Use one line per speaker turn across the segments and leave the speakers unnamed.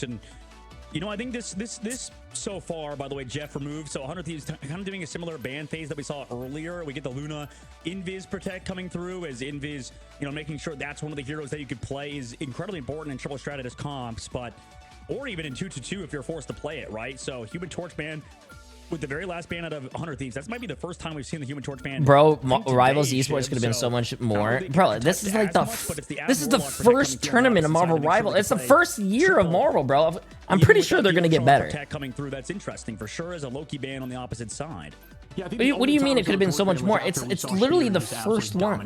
And you know, I think this so far, by the way, Jeff removed. So 100 Thieves kind of doing a similar ban phase that we saw earlier. We get the Luna Invis Protect coming through as Invis, you know, making sure that's one of the heroes that you could play is incredibly important in triple stratus comps, but or even in 2-2 if you're forced to play it, right? So Human Torch ban with the very last ban out of 100 Thieves. That might be the first time we've seen the Human Torch ban.
Bro, Rivals Esports could have been so much more. Bro, this is like this is the first tournament of Marvel Rival. It's the first year of Marvel, bro. I'm pretty sure they're gonna get better.
Coming through, that's interesting for sure. As a Loki ban on the opposite side.
Yeah,
what do you mean it could have been so much more? It's literally the first one.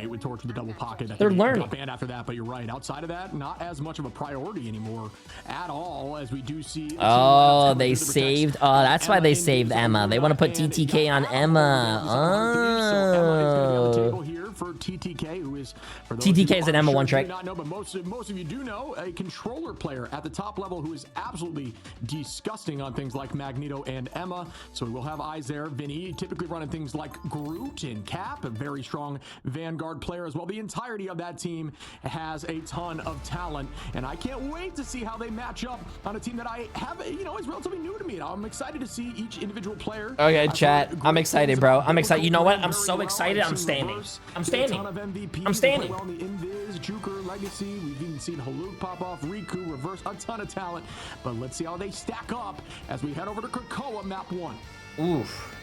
They're learning.
Banned after that, but you're right. Outside of that, not as much of a priority anymore at all, as we do see.
Oh, they saved. Oh, that's why they saved Emma. They want to put TTK on Emma. Oh.
For TTK, who is
TTK is an Emma one trick.
Not know, but most of you do know a controller player at the top level who is absolutely disgusting on things like Magneto and Emma. So we will have eyes there. Vinny typically running things like Groot and Cap, a very strong Vanguard player as well. The entirety of that team has a ton of talent, and I can't wait to see how they match up on a team that I have, you know, is relatively new to me. I'm excited to see each individual player.
Okay, chat. I'm excited, bro. I'm excited. You know what? I'm so excited. I'm standing. I'm standing. I'm standing.
Well, the Invis, Juker, Legacy. We've even seen Haluk pop off, Riku, Reverse, a ton of talent. But let's see how they stack up as we head over to Krakoa, map 1.
Oof.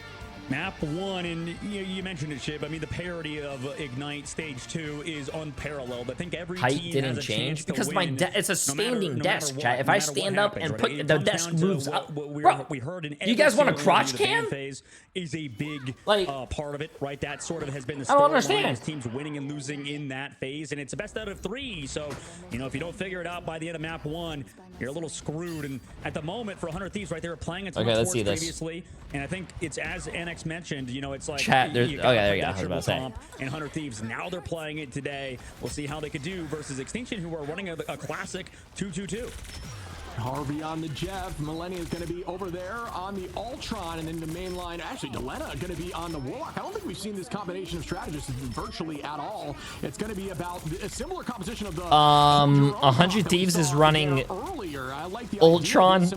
Map 1, and you mentioned it, Shib. I mean, the parity of Ignite Stage 2 is unparalleled. I think every
height
team
didn't
has a
change
chance to
because
win,
it's a standing desk,
what,
chat. If I stand up and put the desk moves up, bro,
we heard in
you guys want a crotch cam?
Phase is a big
like
part of it, right? That sort of has been the
story. I don't understand.
Teams winning and losing in that phase, and it's the best out of 3. So, you know, if you don't figure it out by the end of map 1, you're a little screwed. And at the moment, for 100 Thieves, right, they were playing it
let's see this.
previously, and I think it's as NX mentioned, you know, it's like
chat. There's there you go. I was about to say.
And 100 Thieves, now they're playing it today. We'll see how they could do versus Extinction, who are running a classic 2-2-2.
Harvey on the Jeff. Millennia is going to be over there on the Ultron, and then the main line. Actually, Djalia going to be on the Warlock. I don't think we've seen this combination of strategists virtually at all. It's going to be about a similar composition of the
100 Thieves is running Ultron,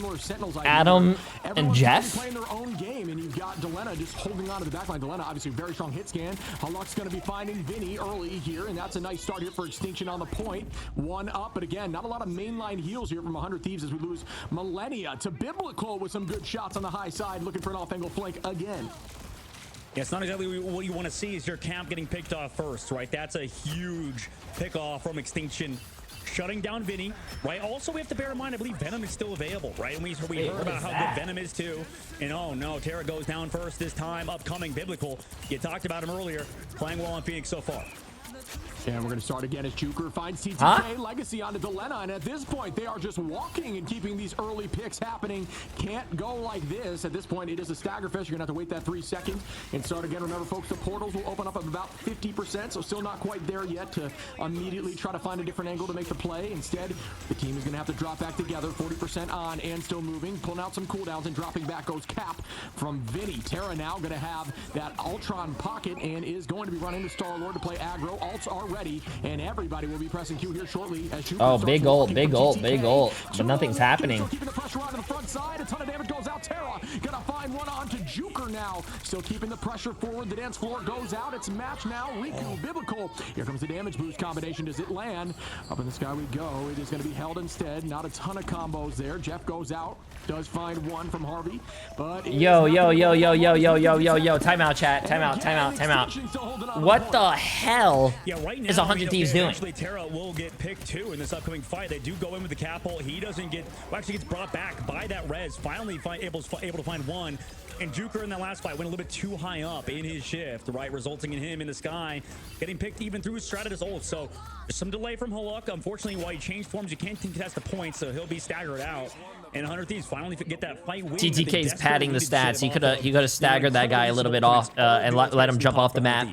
Adam, and Jeff.
Playing their own game, and you've got Djalia just holding on to the backline. Djalia, obviously, very strong hit scan. Haluk's going to be finding Vinny early here, and that's a nice start here for Extinction on the point. 1 up, but again, not a lot of mainline heals here from 100 Thieves as we lose Millennia to Biblical with some good shots on the high side, looking for an off-angle flank again.
Yeah, it's not exactly what you want to see is your camp getting picked off first, right? That's a huge pick off from Extinction, shutting down Vinny, right? Also, we have to bear in mind, I believe Venom is still available, right? And we heard about how good Venom is too. And oh no, Terra goes down first this time. Upcoming Biblical. You talked about him earlier, playing well on Phoenix so far.
And we're going to start again as Juker finds TTK Legacy onto Djalia, and at this point they are just walking and keeping these early picks happening. Can't go like this. At this point it is a stagger fest. You're going to have to wait that 3 seconds and start again. Remember folks, the portals will open up at about 50%, so still not quite there yet to immediately try to find a different angle to make the play. Instead, the team is going to have to drop back together, 40% on and still moving, pulling out some cooldowns, and dropping back goes Cap from Vinny. Terra now going to have that Ultron pocket and is going to be running to Star-Lord to play aggro. Ults are ready, and everybody will be pressing Q here shortly. As
big ult, big ult, big ult, but nothing's happening.
Keeping the pressure on the front side, a ton of damage goes out. Terra gonna find one onto Juker now, still keeping the pressure forward. The dance floor goes out. It's match now. Riku, Biblical. Here comes the damage boost combination. Does it land? Up in the sky we go. It is going to be held instead. Not a ton of combos there. Jeff goes out. Does find one from Harvey, but
yo, time out, chat. Time out. What the hell is 100 Thieves doing?
Actually, Terra will get picked too in this upcoming fight. They do go in with the cap ult. He doesn't get, actually gets brought back by that res. Finally able to find one. And Juker in that last fight went a little bit too high up in his shift, right? Resulting in him in the sky getting picked even through Stratus ult. So there's some delay from Haluk. Unfortunately, while he changed forms, you can't contest the points, so he'll be staggered out. And 100 Thieves finally get that fight win.
TTK's padding the stats. He could have staggered that guy a little bit off and let him jump off the map.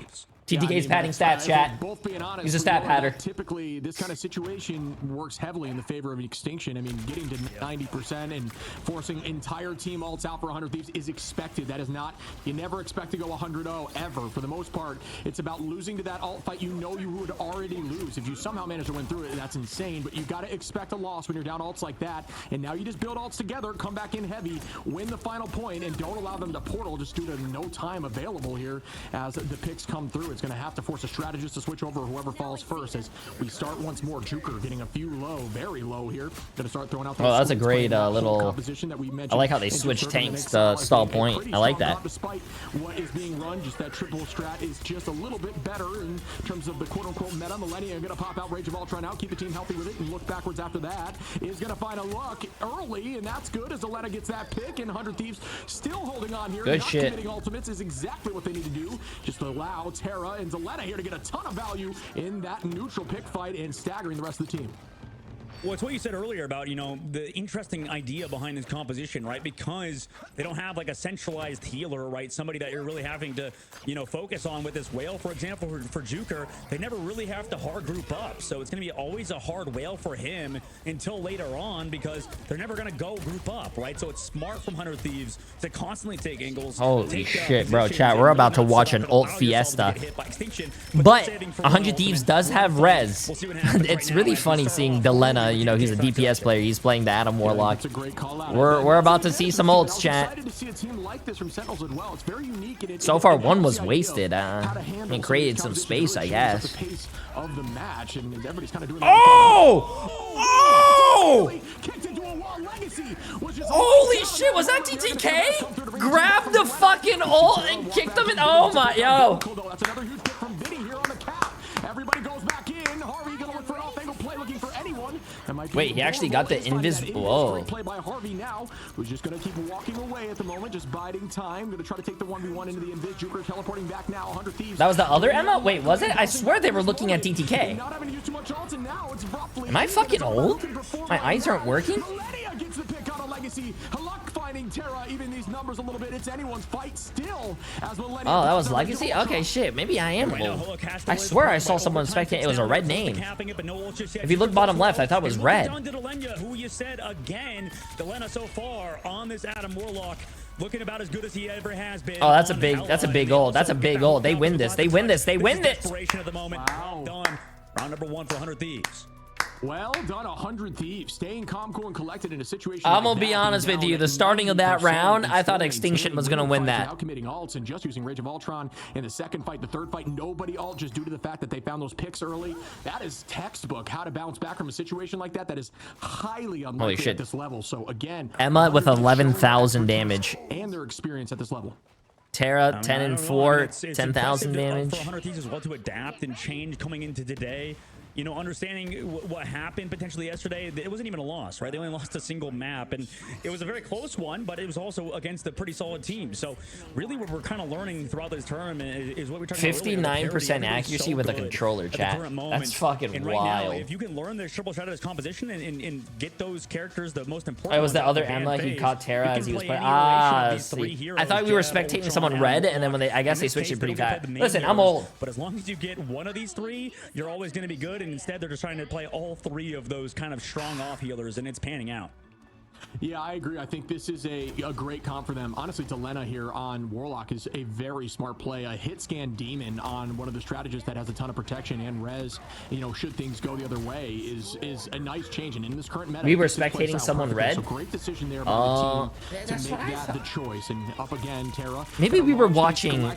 TTK's padding stats, chat.
Both being honest,
He's a stat patter.
Typically, this kind of situation works heavily in the favor of Extinction. I mean, getting to 90% and forcing entire team ults out for 100 Thieves is expected. That is not, you never expect to go 100-0 ever. For the most part, it's about losing to that ult fight you know you would already lose. If you somehow manage to win through it, that's insane. But you've got to expect a loss when you're down ults like that. And now you just build ults together, come back in heavy, win the final point, and don't allow them to portal just due to no time available here as the picks come through. It's going to have to force a strategist to switch over whoever falls first as we start once more. Juker getting a few low, very low here. Going to start throwing out.
Oh, that's a great little. I like how they switch tanks to stall point. I like that.
Despite what is being run, just that triple strat is just a little bit better in terms of the quote-unquote meta. Millennia going to pop out Rage of Ultron out, keep the team healthy with it, and look backwards after that. Is going to find a luck early, and that's good as Djalia gets that pick, and 100 Thieves still holding on here.
Good
Not
shit.
committing ultimates is exactly what they need to do. Just allow Terra and Djalia here to get a ton of value in that neutral pick fight and staggering the rest of the team.
Well, it's what you said earlier about, you know, the interesting idea behind this composition, right? Because they don't have like a centralized healer, right? Somebody that you're really having to, you know, focus on with this whale, for example, for Juker. They never really have to hard group up. So it's going to be always a hard whale for him until later on because they're never going to go group up, right? So it's smart from 100 Thieves to constantly take angles.
Holy shit, bro. Chat, we're about to watch an ult fiesta. But 100 Thieves does have res. It's really funny seeing Djalia. You know, he's a DPS player. He's playing the Adam Warlock. We're about to see some ults, chat. So far, one was wasted. And created some space, I guess. Oh! Oh! Holy shit, was that TTK? Grabbed the fucking ult and kicked him in. Oh my, yo.
That's another huge pick from Vinny here on the cap. Everybody goes back in. Harvey gonna look for an off-angle play, looking for anyone.
Wait, he actually got the invis. Whoa.
Play by Harvey now, who's just gonna keep walking away at the moment, just biding time. Gonna try to take the 1v1 into the invis. Juker teleporting back now. 100 Thieves.
That was the other Emma? Wait, was it? I swear they were looking at TTK.
Not having to use too much ult, and now it's roughly.
Am I fucking old? My eyes aren't working?
Millennia gets the pick out of Legacy. Luck finding Terra, even these numbers a little bit. It's anyone's fight still. As Millennia.
Oh, that was Legacy? Okay, shit. Maybe I am old. I swear I saw someone spectate. It was a red name. If you look bottom left, I thought it was red.
Who you said again, Djalia so far on this Adam Warlock, looking about as good as he ever has been.
Oh, that's a big ult. That's a big ult. They win this. They win this. They win this.
Of the moment.
Wow.
Done. Round number 1 for 100 Thieves.
Well done, 100 Thieves. Staying calm, cool, and collected in a situation.
I'm gonna be honest with you. The starting of that round, I thought Extinction was gonna win that.
Without committing ults and just using Rage of Ultron in the second fight, the third fight, nobody ult just due to the fact that they found those picks early. That is textbook how to bounce back from a situation like that. That is highly unlikely at this level. So again,
Emma with 11,000 damage.
And their experience at this level.
Terra 10 and 4, 10,000 damage.
For 100 Thieves as well to adapt and change coming into today. You know, understanding what happened potentially yesterday, it wasn't even a loss, right? They only lost a single map, and it was a very close one, but it was also against a pretty solid team. So really what we're kind of learning throughout this tournament is what we're talking about
59% accuracy with a controller, chat. That's fucking
right
wild.
Now, if you can learn the triple strategist composition and get those characters, the most important
it was the other Emma. He caught Terra as he was playing. See. I thought we were spectating someone red, and then when I guess they switched it pretty fast. Listen, I'm old.
But as long as you get one of these three, you're always going to be good. And instead, they're just trying to play all three of those kind of strong off healers, and it's panning out.
Yeah, I agree. I think this is a great comp for them. Honestly, Djalia here on Warlock is a very smart play. A hit scan demon on one of the strategists that has a ton of protection and res, you know, should things go the other way, is a nice change. And in this current meta,
we were spectating someone red.
So great decision there by the team to make that the choice. And up again, Terra.
Maybe we were watching.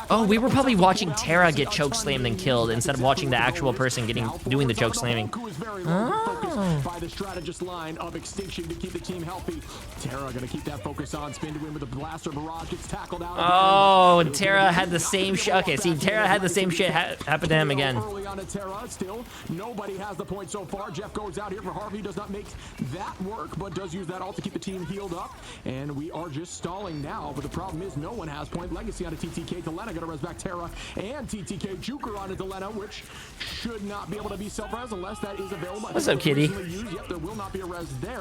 Oh, we were probably watching Terra get choke slammed and killed instead of watching the actual person doing the choke slamming.
Oh. By the strategist line of Extinction to keep the team healthy. Terra gonna keep that focus on. Spin to win with a blaster. Barrage gets tackled out.
Oh, and Terra had the same shit. Okay, see, Terra had the same shit happen to him again.
Early on to Terra. Still, nobody has the point so far. Jeff goes out here for Harvey. Does not make that work, but does use that ult to keep the team healed up. And we are just stalling now. But the problem is no one has point. Legacy on a TTK. Djalia gonna res back Terra and TTK. Juker on a Djalia, which should not be able to be self-res unless that is available.
What's up, kitty?
Yep, there will not be a res there.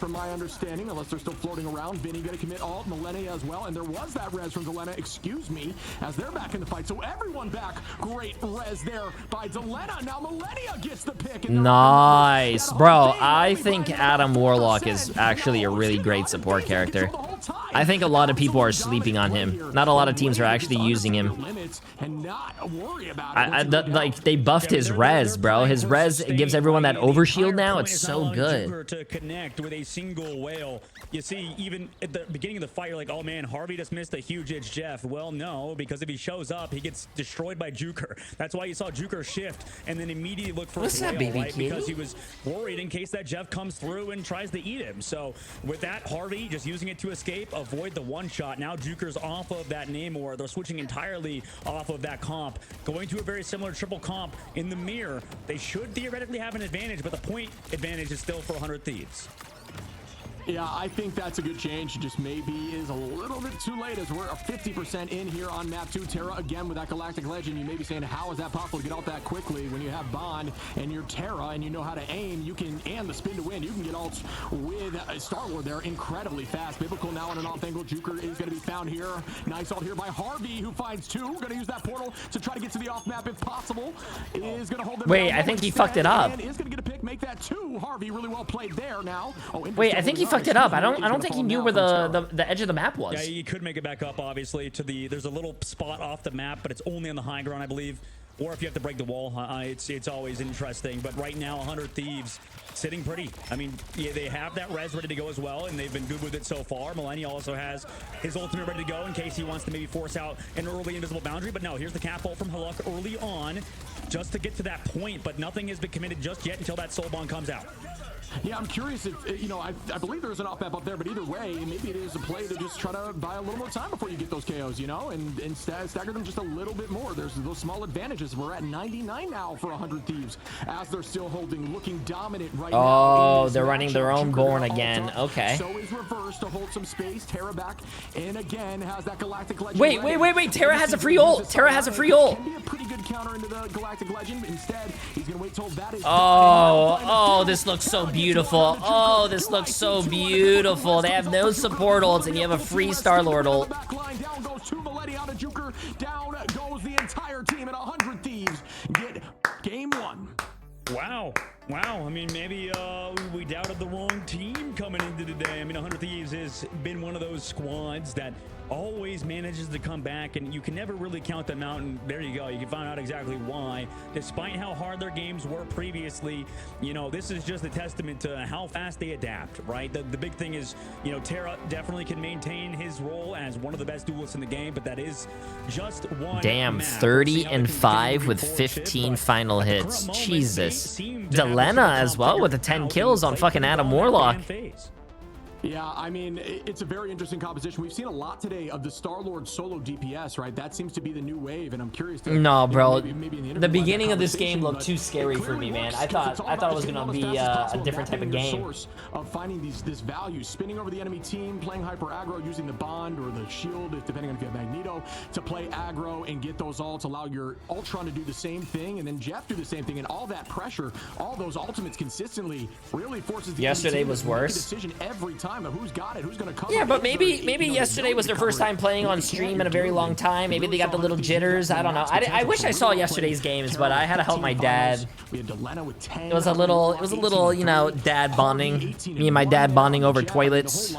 from my understanding, unless they're still floating around. Vinny gonna commit ult, Millennia as well, and there was that res from Djalia, excuse me, as they're back in the fight. So everyone back. Great res there by Djalia. Now Millennia gets the pick.
Nice, bro. I think Adam Warlock is actually a really great support character. I think a lot of people are sleeping on him. Not a lot of teams are actually using him. Like, they buffed his res, bro. His res gives everyone that overshield now. It's so good.
To connect with a single whale. You see, even at the beginning of the fight, you're like, oh man, Harvey just missed a huge edge Jeff. Well, no, because if he shows up, he gets destroyed by Juker. That's why you saw Juker shift and then immediately look for
What's
a whale,
that, baby
right?
kitty?
Because he was worried in case that Jeff comes through and tries to eat him. So with that, Harvey just using it to escape, avoid the one shot. Now Juker's off of that Namor. They're switching entirely off of that comp, going to a very similar triple comp in the mirror. They should theoretically have an advantage, but the point advantage is still for 100 Thieves.
Yeah, I think that's a good change. It just maybe is a little bit too late as we're 50% in here on map 2. Terra again with that Galactic Legend. You may be saying, how is that possible to get out that quickly when you have Bond and you're Terra and you know how to aim? You can, and the spin to win. You can get ults with Star-Lord there incredibly fast. Biblical now on an off angle. Juker is going to be found here. Nice ult here by Harvey, who finds 2. Going to use that portal to try to get to the off map if possible. Is going to hold them
Wait,
down.
I think he fucked it up.
And is going to get a pick, make that 2. Harvey really well played there now. Oh,
Wait, I think he fucked it up. I don't think he knew where the edge of the map was.
Yeah, he could make it back up, obviously, to the, there's a little spot off the map, but it's only on the high ground, I believe. Or if you have to break the wall, it's always interesting. But right now, 100 Thieves sitting pretty. I mean, yeah, they have that res ready to go as well, and they've been good with it so far. Millennia also has his ultimate ready to go in case he wants to maybe force out an early invisible boundary. But no, here's the cap ult from Haluk early on just to get to that point, but nothing has been committed just yet until that soul bond comes out.
Yeah, I'm curious if, you know, I believe there's an off map up there, but either way, maybe it is a play to just try to buy a little more time before you get those KOs, you know, and stagger them just a little bit more. There's those small advantages. We're at 99 now for 100 Thieves as they're still holding, looking dominant right now.
Oh, they're running their own Born again. Okay.
So is reverse to hold some space. Terra back and again has that Galactic Legend.
Wait. Terra has a free ult. Terra has a free ult.
Can be a pretty good counter into the Galactic Legend. Instead, he's going to wait till that is
Oh, this looks so beautiful. Oh, this looks so beautiful. They have no support ults, and you have a free Star-Lord ult.
Down goes 2 Millennia out of Juker. Down goes the entire team, and 100 Thieves get game 1.
Wow. I mean, maybe we doubted the wrong team coming into today. I mean, 100 Thieves has been one of those squads that always manages to come back, and you can never really count them out, and there you go. You can find out exactly why. Despite how hard their games were previously, you know, this is just a testament to how fast they adapt, right? The big thing is, you know, Terra definitely can maintain his role as one of the best duelists in the game, but that is just one
Damn,
map.
30 and 5 with 15 final hits. Jesus. Djalia as well with the 10 kills on fucking Adam Warlock.
Yeah, I mean, it's a very interesting composition. We've seen a lot today of the Star-Lord solo DPS, right? That seems to be the new wave, and I'm curious to...
No, bro.
Maybe in
The beginning of this game looked too scary for me, man. I thought it was gonna be a different type of game.
Source of finding this value, spinning over the enemy team, playing hyper aggro, using the bond or the shield, depending on if you have Magneto, to play aggro and get those ults, allow your Ultron to do the same thing, and then Jeff do the same thing, and all that pressure, all those ultimates consistently really forces the
Yesterday was worse.
decision every time of who's got it, who's gonna cover.
Yeah, but maybe yesterday was their first time playing on stream in a very long time. Maybe they got the little jitters. I don't know. I wish I saw yesterday's games, but I had to help my dad. It was a little, you know, dad bonding. Me and my dad bonding over toilets.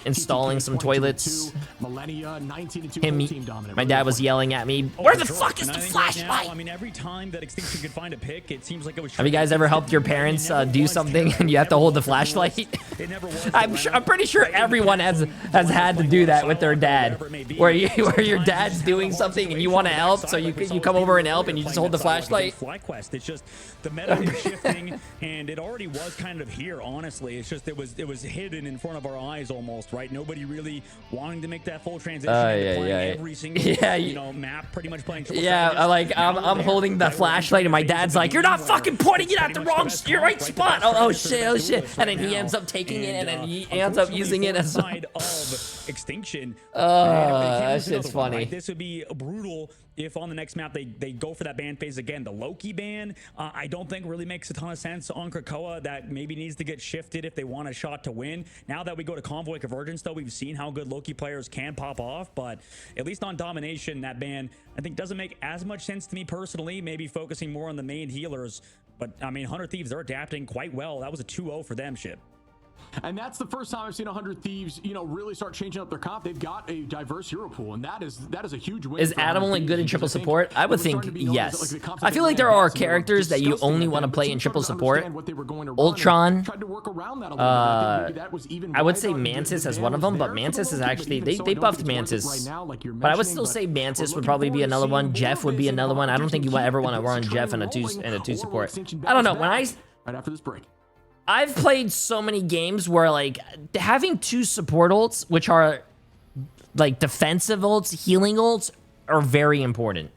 Installing some toilets. My dad was yelling at me, "Where the fuck is the flashlight?"
I mean, every time that Extinction could find a pick, it seems like it was.
Have you guys ever helped your parents do something and you have to hold the flashlight?
It never was.
I'm pretty sure everyone has had to do that with their dad, where your dad's doing something and you want to help, so you come over and help and you just hold the flashlight.
FlyQuest. It's just the meta is shifting, and it already was kind of here. Honestly, it's just it was hidden in front of our eyes almost, right? Nobody really wanting to make that full transition into playing every single map, pretty much playing.
I'm holding the flashlight and my dad's like, "You're not fucking pointing it at the right spot." Oh shit! And then he ends up taking taking it and then he ends up using it as
side of extinction.
That shit's funny.
Right? This would be brutal if on the next map they go for that ban phase again. The Loki ban, I don't think really makes a ton of sense on Krakoa. That maybe needs to get shifted if they want a shot to win. Now that we go to Convoy Convergence, though, we've seen how good Loki players can pop off, but at least on domination, that ban I think doesn't make as much sense to me personally. Maybe focusing more on the main healers, but I mean, 100 Thieves, they're adapting quite well. That was a 2-0 for them, Ship.
And that's the first time I've seen 100 Thieves, you know, really start changing up their comp. They've got a diverse hero pool, and that is a huge win.
Is Adam only good in triple support? I would think yes. I feel like there are characters that you only want to play in triple support. Ultron. I would say Mantis as one of them, but Mantis is actually they buffed Mantis. But I would still say Mantis would probably be another one. Jeff would be another one. I don't think you ever want to run Jeff in a two support. I don't know. When
right after this break.
I've played so many games where like having 2 support ults, which are like defensive ults, healing ults, are very important.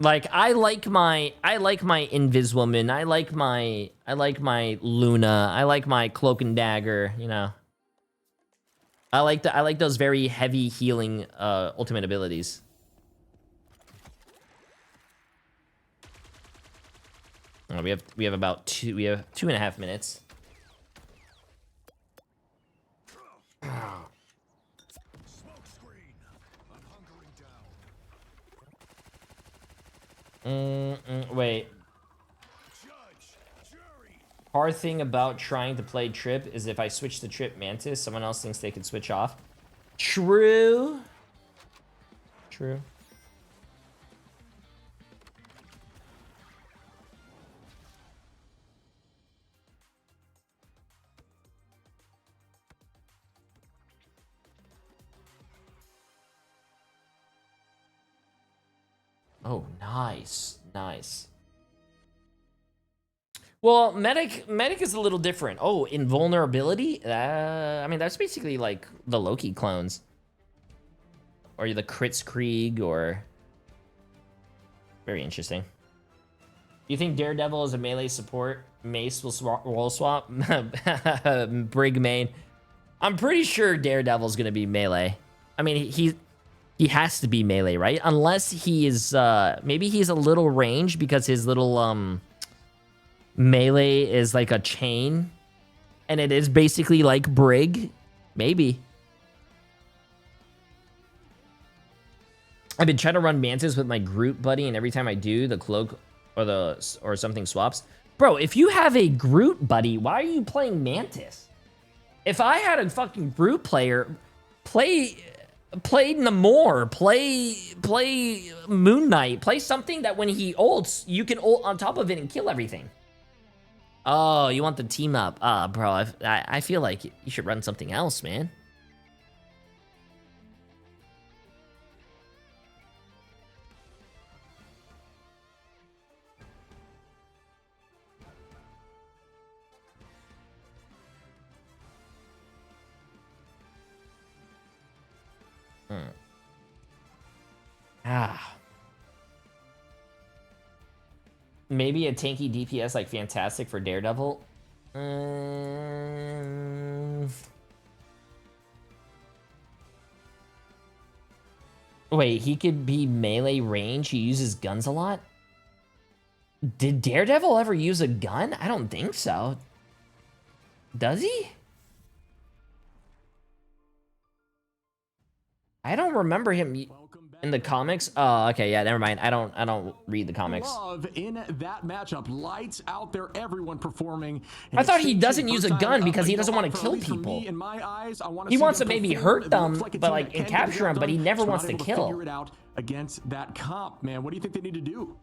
Like I like my Invis Woman, I like my Luna, I like my Cloak and Dagger, you know. I like those very heavy healing ultimate abilities. Oh, we have about 2.5 minutes. Wait. Hard thing about trying to play Trip is if I switch to Trip Mantis, someone else thinks they could switch off. True. True. Oh, nice. Nice. Well, medic is a little different. Oh, invulnerability? I mean, that's basically like the Loki clones. Or the Crits Krieg, or... Very interesting. You think Daredevil is a melee support? Mace will roll swap? Brig main. I'm pretty sure Daredevil's gonna be melee. I mean, he has to be melee, right? Unless he is, maybe he's a little range because his little, melee is like a chain. And it is basically like Brig. Maybe. I've been trying to run Mantis with my Groot buddy, and every time I do, the Cloak or something swaps. Bro, if you have a Groot buddy, why are you playing Mantis? If I had a fucking Groot player, play Namor, play Moon Knight, play something that when he ults, you can ult on top of it and kill everything. Oh, you want the team up? Bro, I feel like you should run something else, man. Maybe a tanky DPS like Fantastic for Daredevil. Wait, he could be melee range. He uses guns a lot. Did Daredevil ever use a gun? I don't think so. Does he? I don't remember him in the comics. Oh, okay, yeah, never mind. I don't read the comics.
Love in that matchup, lights out there, everyone performing.
I thought he doesn't use a gun because he doesn't want to kill people.
In my eyes,
he wants to maybe hurt them, but like and capture them, but he never wants to kill.
Figure it out against that comp, man. What do you think they need to do?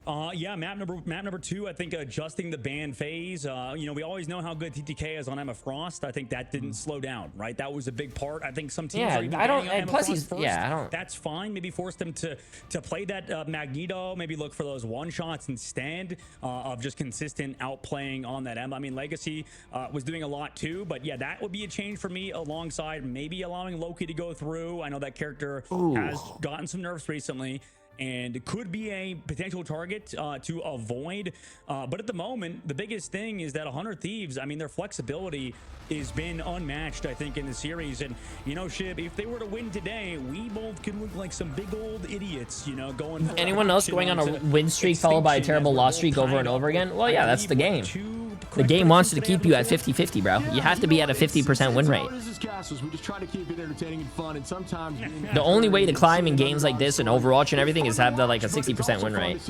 Yeah, map number 2, I think adjusting the ban phase. You know, we always know how good TTK is on Emma Frost. I think that didn't slow down, right? That was a big part. I think some teams are even
I don't,
and
plus
he's
first. Yeah, I don't.
That's fine. Maybe force them to play that Magneto. Maybe look for those one shots instead of just consistent outplaying on that Emma. I mean, Legacy was doing a lot too, but yeah, that would be a change for me alongside maybe allowing Loki to go through. I know that character has gotten some nerfs recently. and could be a potential target to avoid. But at the moment, the biggest thing is that 100 Thieves, I mean, their flexibility has been unmatched, I think, in the series. And, you know, Shib, if they were to win today, we both could look like some big old idiots, you know, going for
anyone else going on a win streak followed by a terrible loss streak over and over again? Well, yeah, that's the game. The game wants to keep you at 50-50, bro. You have to be at a 50% win rate. The only way to climb in games like this and Overwatch and everything is have the like a 60% win rate.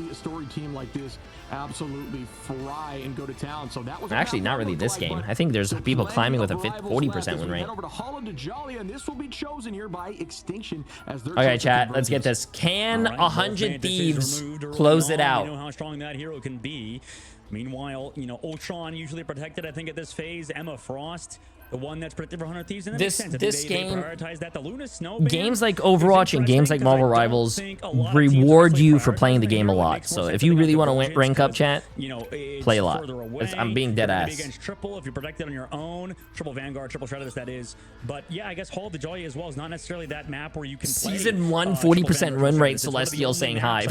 Actually, not really this game. I think there's people climbing with a 40% win rate. Okay, chat, let's get this. Can 100 Thieves close it out?
You know how strong that hero can be. Meanwhile, you know, Ultron usually protected, I think, at this phase. Emma Frost, the one that's predicted for 100 Thieves. And
this game,
prioritize that. The Luna
games like Overwatch and games like Marvel Rivals reward you for playing the game a lot. So if you really want to rank up, chat, play a lot. I'm being dead ass.
Against triple, if you're protected on your own, triple Vanguard, triple Shredder, that is. But yeah, I guess Hall of the Djalia as well is not necessarily that map where you can play.
Season 1, 40% run rate. Celestial saying hi.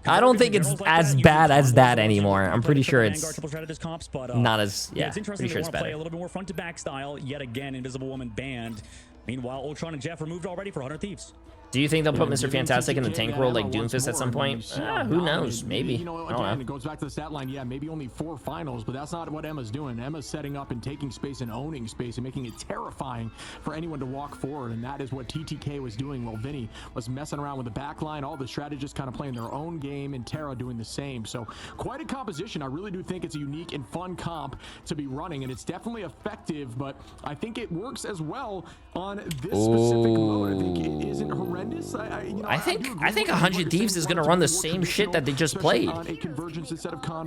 I don't think it's as bad as that anymore. I'm pretty sure it's not as, yeah, pretty sure it's better.
A little bit more front to back style. Yet again, Invisible Woman banned. Meanwhile, Ultron and Jeff removed already for 100 Thieves.
Do you think they'll put Mr. Fantastic in the tank role like Doomfist at some point? Who knows? Maybe.
You know, again, it goes back to the stat line. Yeah, maybe only 4 finals, but that's not what Emma's doing. Emma's setting up and taking space and owning space and making it terrifying for anyone to walk forward, and that is what TTK was doing while Vinny was messing around with the back line. All the strategists kind of playing their own game, and Terra doing the same. So quite a composition. I really do think it's a unique and fun comp to be running, and it's definitely effective, but I think it works as well on this specific mode. I think it isn't horrendous.
I think 100 Thieves is gonna run the same shit that they just played.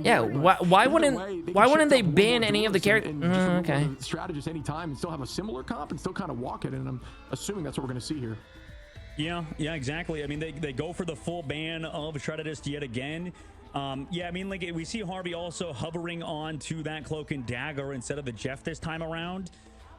Yeah, why wouldn't they ban any of the characters? Okay.
Strategist anytime and still have a similar comp and still kind of walk it, and I'm assuming that's what we're gonna see here.
Yeah, exactly. I mean, they go for the full ban of Shredder yet again. Yeah, I mean, like we see Harvey also hovering on to that Cloak and Dagger instead of the Jeff this time around.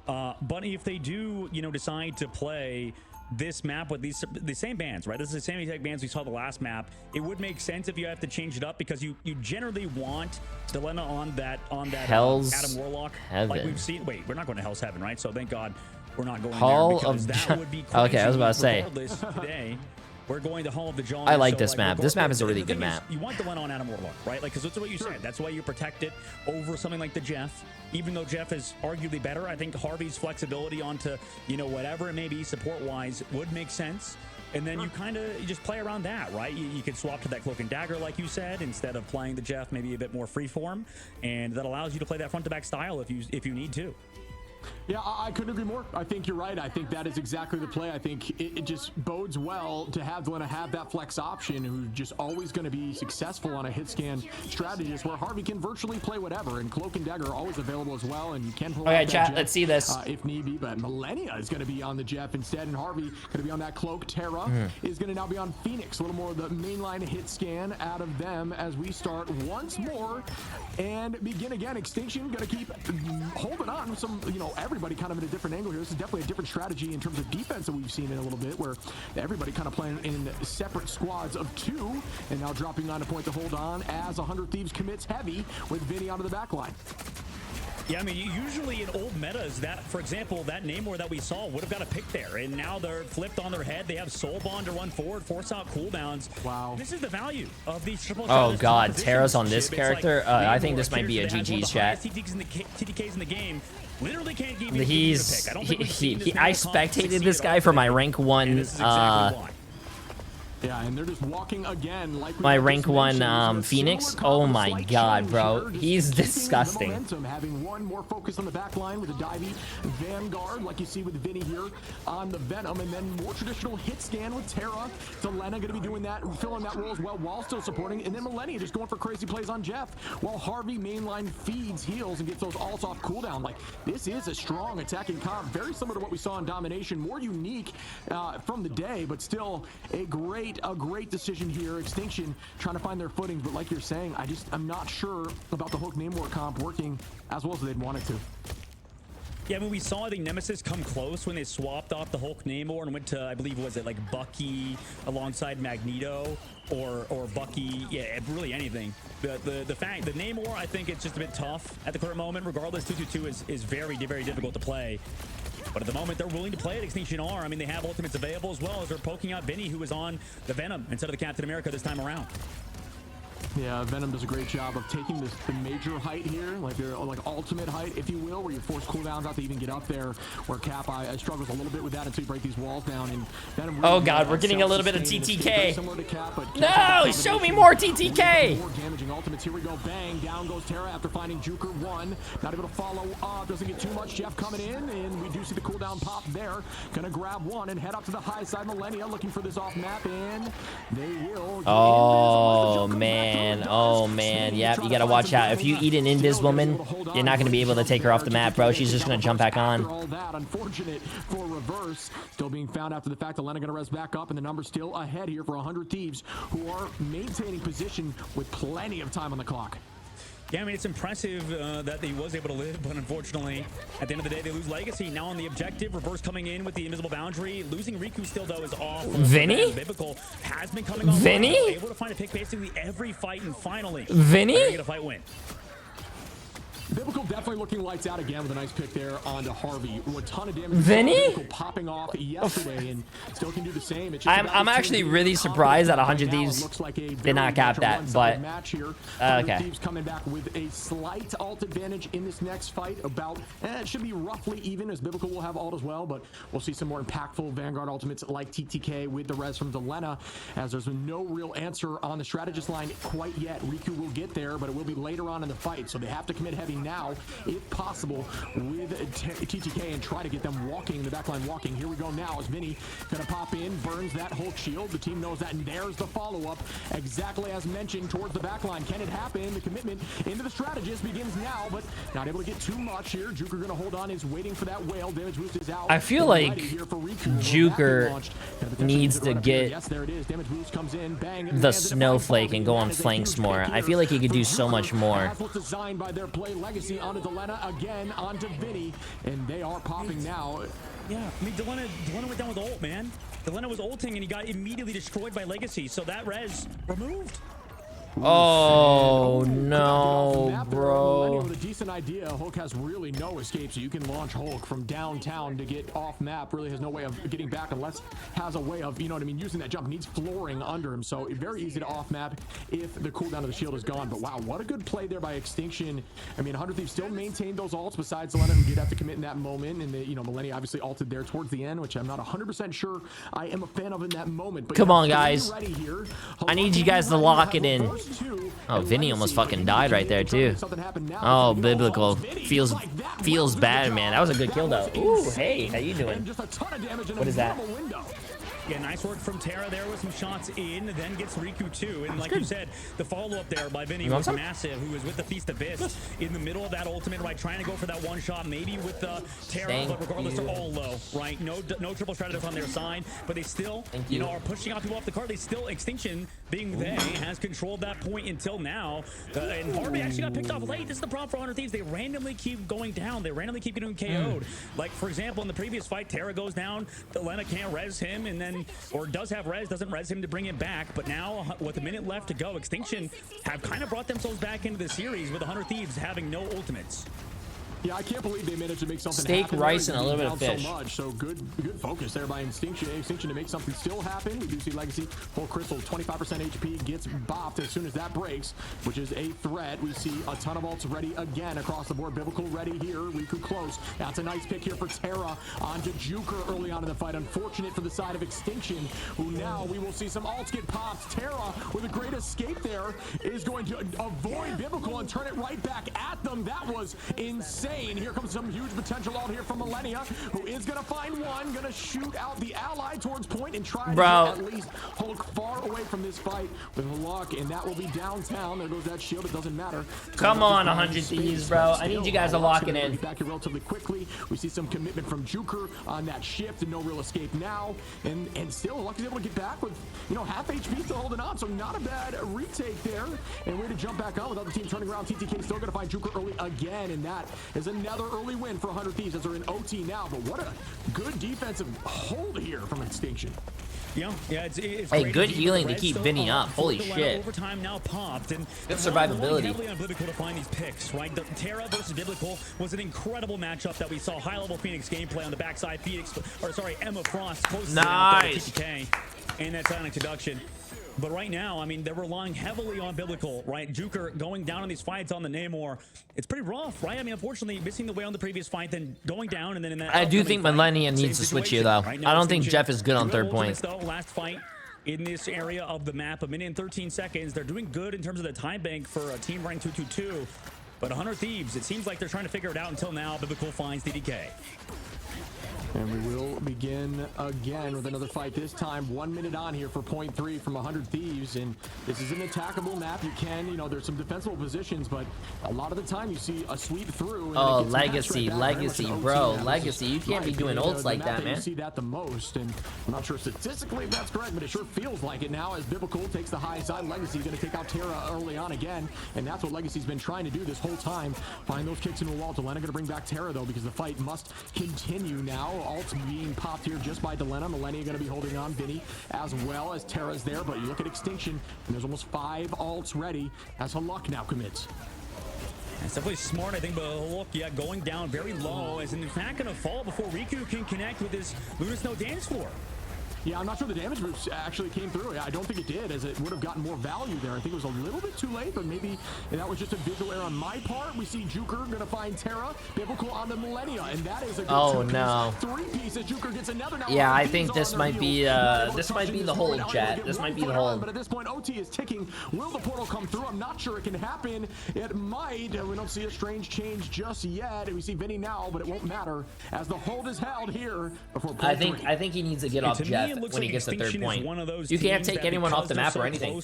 But if they do, you know, decide to play this map with the same bands, right? This is the same exact bands we saw the last map. It would make sense if you have to change it up because you generally want Djalia on that
Hell's
Adam Warlock.
Heaven.
Like we've seen. Wait, we're not going to Hell's Heaven, right? So thank God we're not going
Hall
there because that would be crazy.
Okay, I was about to say.
Today, we're going to Hall of the Djalia.
I like this map. This map is a really good map.
You want the one on Adam Warlock, right? Like, because that's what you said. That's why you protect it over something like the Jeff. Even though Jeff is arguably better, I think Harvey's flexibility onto, you know, whatever it may be support-wise would make sense. And then you just play around that, right? You could swap to that Cloak and Dagger, like you said, instead of playing the Jeff, maybe a bit more freeform. And that allows you to play that front-to-back style if you need to.
Yeah, I couldn't agree more. I think you're right. I think that is exactly the play. I think it just bodes well to have Djalia have that flex option, who's just always going to be successful on a hit scan strategist where Harvey can virtually play whatever, and Cloak and Dagger are always available as well, and you can pull
out chat, let's see this.
If need be, but Millennia is going to be on the Jeff instead, and Harvey going to be on that Cloak. Terra is going to now be on Phoenix. A little more of the mainline hit scan out of them as we start once more and begin again. Extinction going to keep holding on with some, you know, everybody kind of in a different angle here. This is definitely a different strategy in terms of defense that we've seen in a little bit, where everybody kind of playing in separate squads of 2, and now dropping on a point to hold on as 100 Thieves commits heavy with Vinny onto the back line.
Yeah, I mean, usually in old metas, that, for example, that Namor that we saw would have got a pick there, and now they're flipped on their head. They have Soul Bond to run forward, force out cooldowns.
Wow.
This is the value of these triple.
Oh God, Terra's on this character. I think this might be a GG's chat.
TTKs in the game. Literally can't give
He's I spectated this guy for my rank 1
Yeah, and they're just walking again like
my rank 1 Phoenix. Oh my God, bro, he's disgusting.
Having one more focus on the back line with a divey Vanguard, like you see with Vinny here on the Venom, and then more traditional hit scan with Terra. Djalia going to be doing that, filling that role as well while still supporting, and then Millennia just going for crazy plays on Jeff, while Harvey mainline feeds, heals, and gets those ults off cooldown. Like, this is a strong attacking comp, very similar to what we saw in Domination, more unique from the day, but still a great decision here. Extinction trying to find their footing, but like you're saying, I'm not sure about the Hook Namor comp working as well as they'd want it to.
Yeah, I mean, we saw, I think, Nemesis come close when they swapped off the Hulk Namor and went to, I believe, was it like Bucky alongside Magneto or Bucky? Yeah, really anything. The fact, the Namor, I think it's just a bit tough at the current moment. Regardless, 222 is very, very difficult to play. But at the moment, they're willing to play at Extinction R. I mean, they have ultimates available as well as they're poking out Vinny, who is on the Venom instead of the Captain America this time around.
Yeah, Venom does a great job of taking the major height here, like ultimate height, if you will, where you force cooldowns out to even get up there. Where Cap, I struggles a little bit with that until you break these walls down. And Venom really,
oh God, we're getting a little bit of TTK.
To Cap, but
no, show me more TTK.
More damaging ultimates. Here we go. Bang. Down goes Terra after finding Juker 1. Not able to follow up. Doesn't get too much. Jeff coming in, and we do see the cooldown pop there. Gonna grab one and head up to the high side. Millennia looking for this off map, and they will.
Oh man. Oh man, yep, you gotta watch out. If you eat an Invis woman, you're not gonna be able to take her off the map, bro. She's just gonna jump back on.
All that unfortunate for reverse. Still being found after the fact. Elena gonna res back up, and the number's still ahead here for 100 Thieves, who are maintaining position with plenty of time on the clock.
Yeah, I mean, it's impressive that he was able to live, but unfortunately, at the end of the day, they lose Legacy. Now on the objective, Reverse coming in with the invisible boundary. Losing Riku still, though, is off.
Vinny?
Biblical has been coming on.
Vinny?
Able to find a pick basically every fight, and finally,
Vinny?
get a fight win.
Biblical definitely looking lights out again with a nice pick there onto Harvey. A ton of damage.
Vinny?
Popping off yesterday and still can do the same. It's
I'm actually really surprised that 100 Thieves did not cap that, but okay.
Thieves coming back with a slight ult advantage in this next fight. About it should be roughly even, as Biblical will have ult as well, but we'll see some more impactful Vanguard ultimates like TTK with the res from Djalia, as there's no real answer on the strategist line quite yet. Riku will get there, but it will be later on in the fight, so they have to commit heavy now, if possible, with TTK and try to get them walking, the backline walking. Here we go now as Vinny gonna pop in, burns that Hulk shield. The team knows that, and there's the follow-up, exactly as mentioned, towards the backline. Can it happen? The commitment into the strategist begins now, but not able to get too much here. Juker gonna hold on, is waiting for that whale. Damage boost is out.
I feel like Juker needs to get the snowflake and go on flanks more. I feel like he could do so much more.
Designed by their play legacy onto Djalia, again onto Vinny, and they are popping now.
Yeah, I mean, Djalia went down with ult, man. Djalia was ulting, and he got immediately destroyed by Legacy, so that res removed.
Oh no, bro.
With a decent idea, Hulk has really no escape, so you can launch Hulk from downtown to get off map. Really has no way of getting back unless has a way of, you know what I mean, using that jump. Needs flooring under him, so very easy to off map if the cooldown of the shield is gone. But wow, what a good play there by Extinction. I mean, 100 Thieves still maintain those ults besides Djalia, who did have to commit in that moment, and the, you know, Millennia obviously ulted there towards the end, which I'm not 100% sure I am a fan of in that moment. But
come on, guys. I need you guys to lock it in. Oh, Vinny almost fucking died right there too. Oh, Biblical feels bad, man. That was a good kill though. Ooh, hey, how you doing? What is that?
Yeah, nice work from Terra there with some shots in, then gets Riku too. And like you said, the follow-up there by Vinny was massive, who was with the Feast Abyss in the middle of that ultimate, right? Trying to go for that one shot, maybe with the Terra, but regardless, they're all low, right? No triple strategist on their side, but they still, you know, are pushing out people off the card. They still, Extinction, being they, has controlled that point until now. And Harvey actually got picked off late. This is the problem for 100 Thieves. They randomly keep going down. They randomly keep getting KO'd. Like, for example, in the previous fight, Terra goes down, Djalia can't res him, and then or does have res, doesn't res him to bring it back. But now, with a minute left to go, Extinction have kind of brought themselves back into the series with 100 Thieves having no ultimates.
Yeah, I can't believe they managed to make something
steak,
happen.
rice, and a little bit of fish.
So good focus there by Extinction to make something still happen. We do see Legacy full crystal, 25% HP, gets bopped as soon as that breaks, which is a threat. We see a ton of ults ready again across the board. Biblical ready here. Riku close. That's a nice pick here for Terra onto Juker early on in the fight. Unfortunate for the side of Extinction, who now we will see some ults get popped. Terra with a great escape there is going to avoid Biblical and turn it right back at them. That was insane. Here comes some huge potential out here from Millennia, who is going to find one, going to shoot out the ally towards point and try to get at least Hulk far away from this fight with luck, and that will be downtown. There goes that shield. It doesn't matter.
Come on, 100 Thieves, bro. I need you guys to lock it in.
Back here relatively quickly. We see some commitment from Juker on that shift and no real escape now, and still Luck is able to get back with, you know, half HP still holding on, so not a bad retake there, and way to jump back on with other teams turning around. TTK still going to find Juker early again, and that is is another early win for 100 Thieves as they're in OT now. But what a good defensive hold here from Extinction.
Yeah, it's
hey, good healing to keep Vinny up. Holy shit.
Overtime now popped, and
good survivability.
Heavily on Biblical to find these picks, right? The Terra versus Biblical was an incredible matchup that we saw. High-level Phoenix gameplay on the backside. Emma Frost close
nice.
to TTK, and that silent introduction. But right now, I mean, they're relying heavily on Biblical, right? Juker going down in these fights on the Namor. It's pretty rough, right? I mean, unfortunately, missing the way on the previous fight, then going down, and then in that...
I do think Millennia needs to switch here, though. Right? I don't think Jeff is good on third point.
Though, last fight in this area of the map, 1 minute and 13 seconds. They're doing good in terms of the time bank for a team ranked 222. But 100 Thieves, it seems like they're trying to figure it out until now. Biblical finds DDK.
And we will begin again with another fight. This time, 1 minute on here for point 3 from 100 Thieves. And this is an attackable map. You can, you know, there's some defensible positions, but a lot of the time you see a sweep through. And
oh, Legacy, bro. Legacy. You can't be doing ults like that, man.
You see that the most. And I'm not sure statistically if that's correct, but it sure feels like it now as Biblical takes the high side. Legacy going to take out Terra early on again. And that's what Legacy's been trying to do this whole time. Find those kicks into the wall. Djalia going to bring back Terra, though, because the fight must continue now. Ults being popped here just by Djalia. Millennia going to be holding on. Vinny as well as Terra's there, but you look at Extinction and there's almost 5 ults ready as Haluk now commits.
It's definitely smart, I think, but look, yeah, going down very low, as in fact going to fall before Riku can connect with his Luna Snow dance floor.
Yeah, I'm not sure the damage boost actually came through. I don't think it did, as it would have gotten more value there. I think it was a little bit too late, but maybe that was just a visual error on my part. We see Juker going to find Terra, Biblical on the Millennia, and that is a good
no.
3 pieces. Juker gets another. Now
yeah, I think this might be the hold, chat. This might be the hold.
But at this point, OT is ticking. Will the portal come through? I'm not sure it can happen. It might. We don't see a strange change just yet. We see Vinny now, but it won't matter as the hold is held here before.
I think he needs to get off Jeff when he gets the third point. You can't take anyone off the map or anything.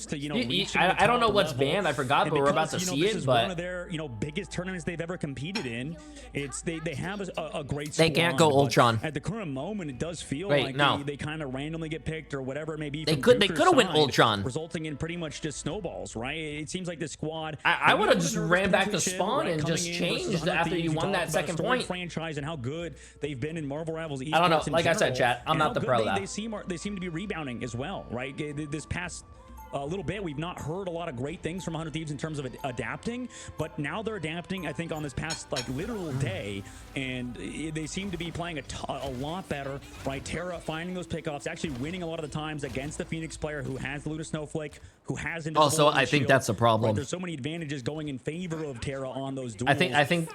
I don't know what's banned. I forgot, but we're about to see it. But
one of their biggest tournaments they've ever competed in. It's they have a great.
They can't go Ultron
at the current moment. It does feel
like
they kind of randomly get picked or whatever it may be.
They could have went Ultron,
resulting in pretty much just snowballs. Right? It seems like the squad.
I would have just ran back to spawn and just changed after you won that second point.
Franchise and how good they've been in Marvel Rivals.
I don't know. Like I said, chat, I'm not the pro.
They seem to be rebounding as well, right? This past little bit, we've not heard a lot of great things from 100 Thieves in terms of adapting, but now they're adapting, I think, on this past literal day, and they seem to be playing a lot better, right? Terra finding those pickoffs, actually winning a lot of the times against the Phoenix player who has the Luna Snowflake, who has
also I think that's a problem.
Right? There's so many advantages going in favor of Terra on those duels.
I think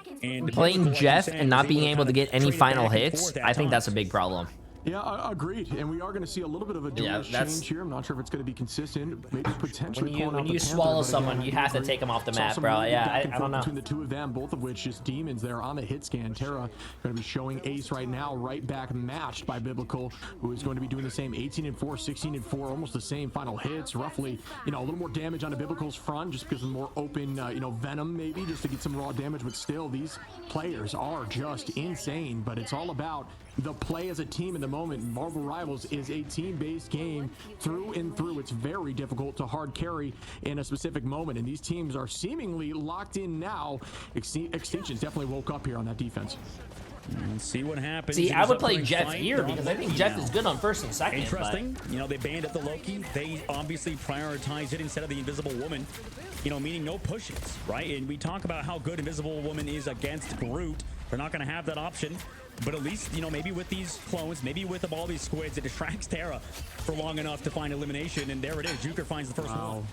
playing Jeff and not being able to get any final hits, I think that's a big problem.
Yeah, agreed. And we are going to see a little bit of a duelist change here. I'm not sure if it's going to be consistent. Maybe potentially
when you swallow someone, you have to take them off the map, bro. Yeah, I don't know.
Between the two of them, both of which just demons there on the hit scan. Terra going to be showing ace right now, right back matched by Biblical, who is going to be doing the same 18-4, 16-4, almost the same final hits. Roughly, a little more damage on Biblical's front just because of more open, venom maybe, just to get some raw damage. But still, these players are just insane. But it's all about the play as a team in the moment. Marvel Rivals is a team-based game through and through. It's very difficult to hard carry in a specific moment, and these teams are seemingly locked in now. Extinctions definitely woke up here on that defense.
Let's see what happens.
See, I would play Jeff here because I think Jeff is good on first and second.
Interesting. They banned at the Loki. They obviously prioritized it instead of the Invisible Woman. Meaning no pushes, right? And we talk about how good Invisible Woman is against Groot. They're not going to have that option. But at least, maybe with these clones, maybe with all these squids, it distracts Terra for long enough to find elimination. And there it is. Juker finds the first one.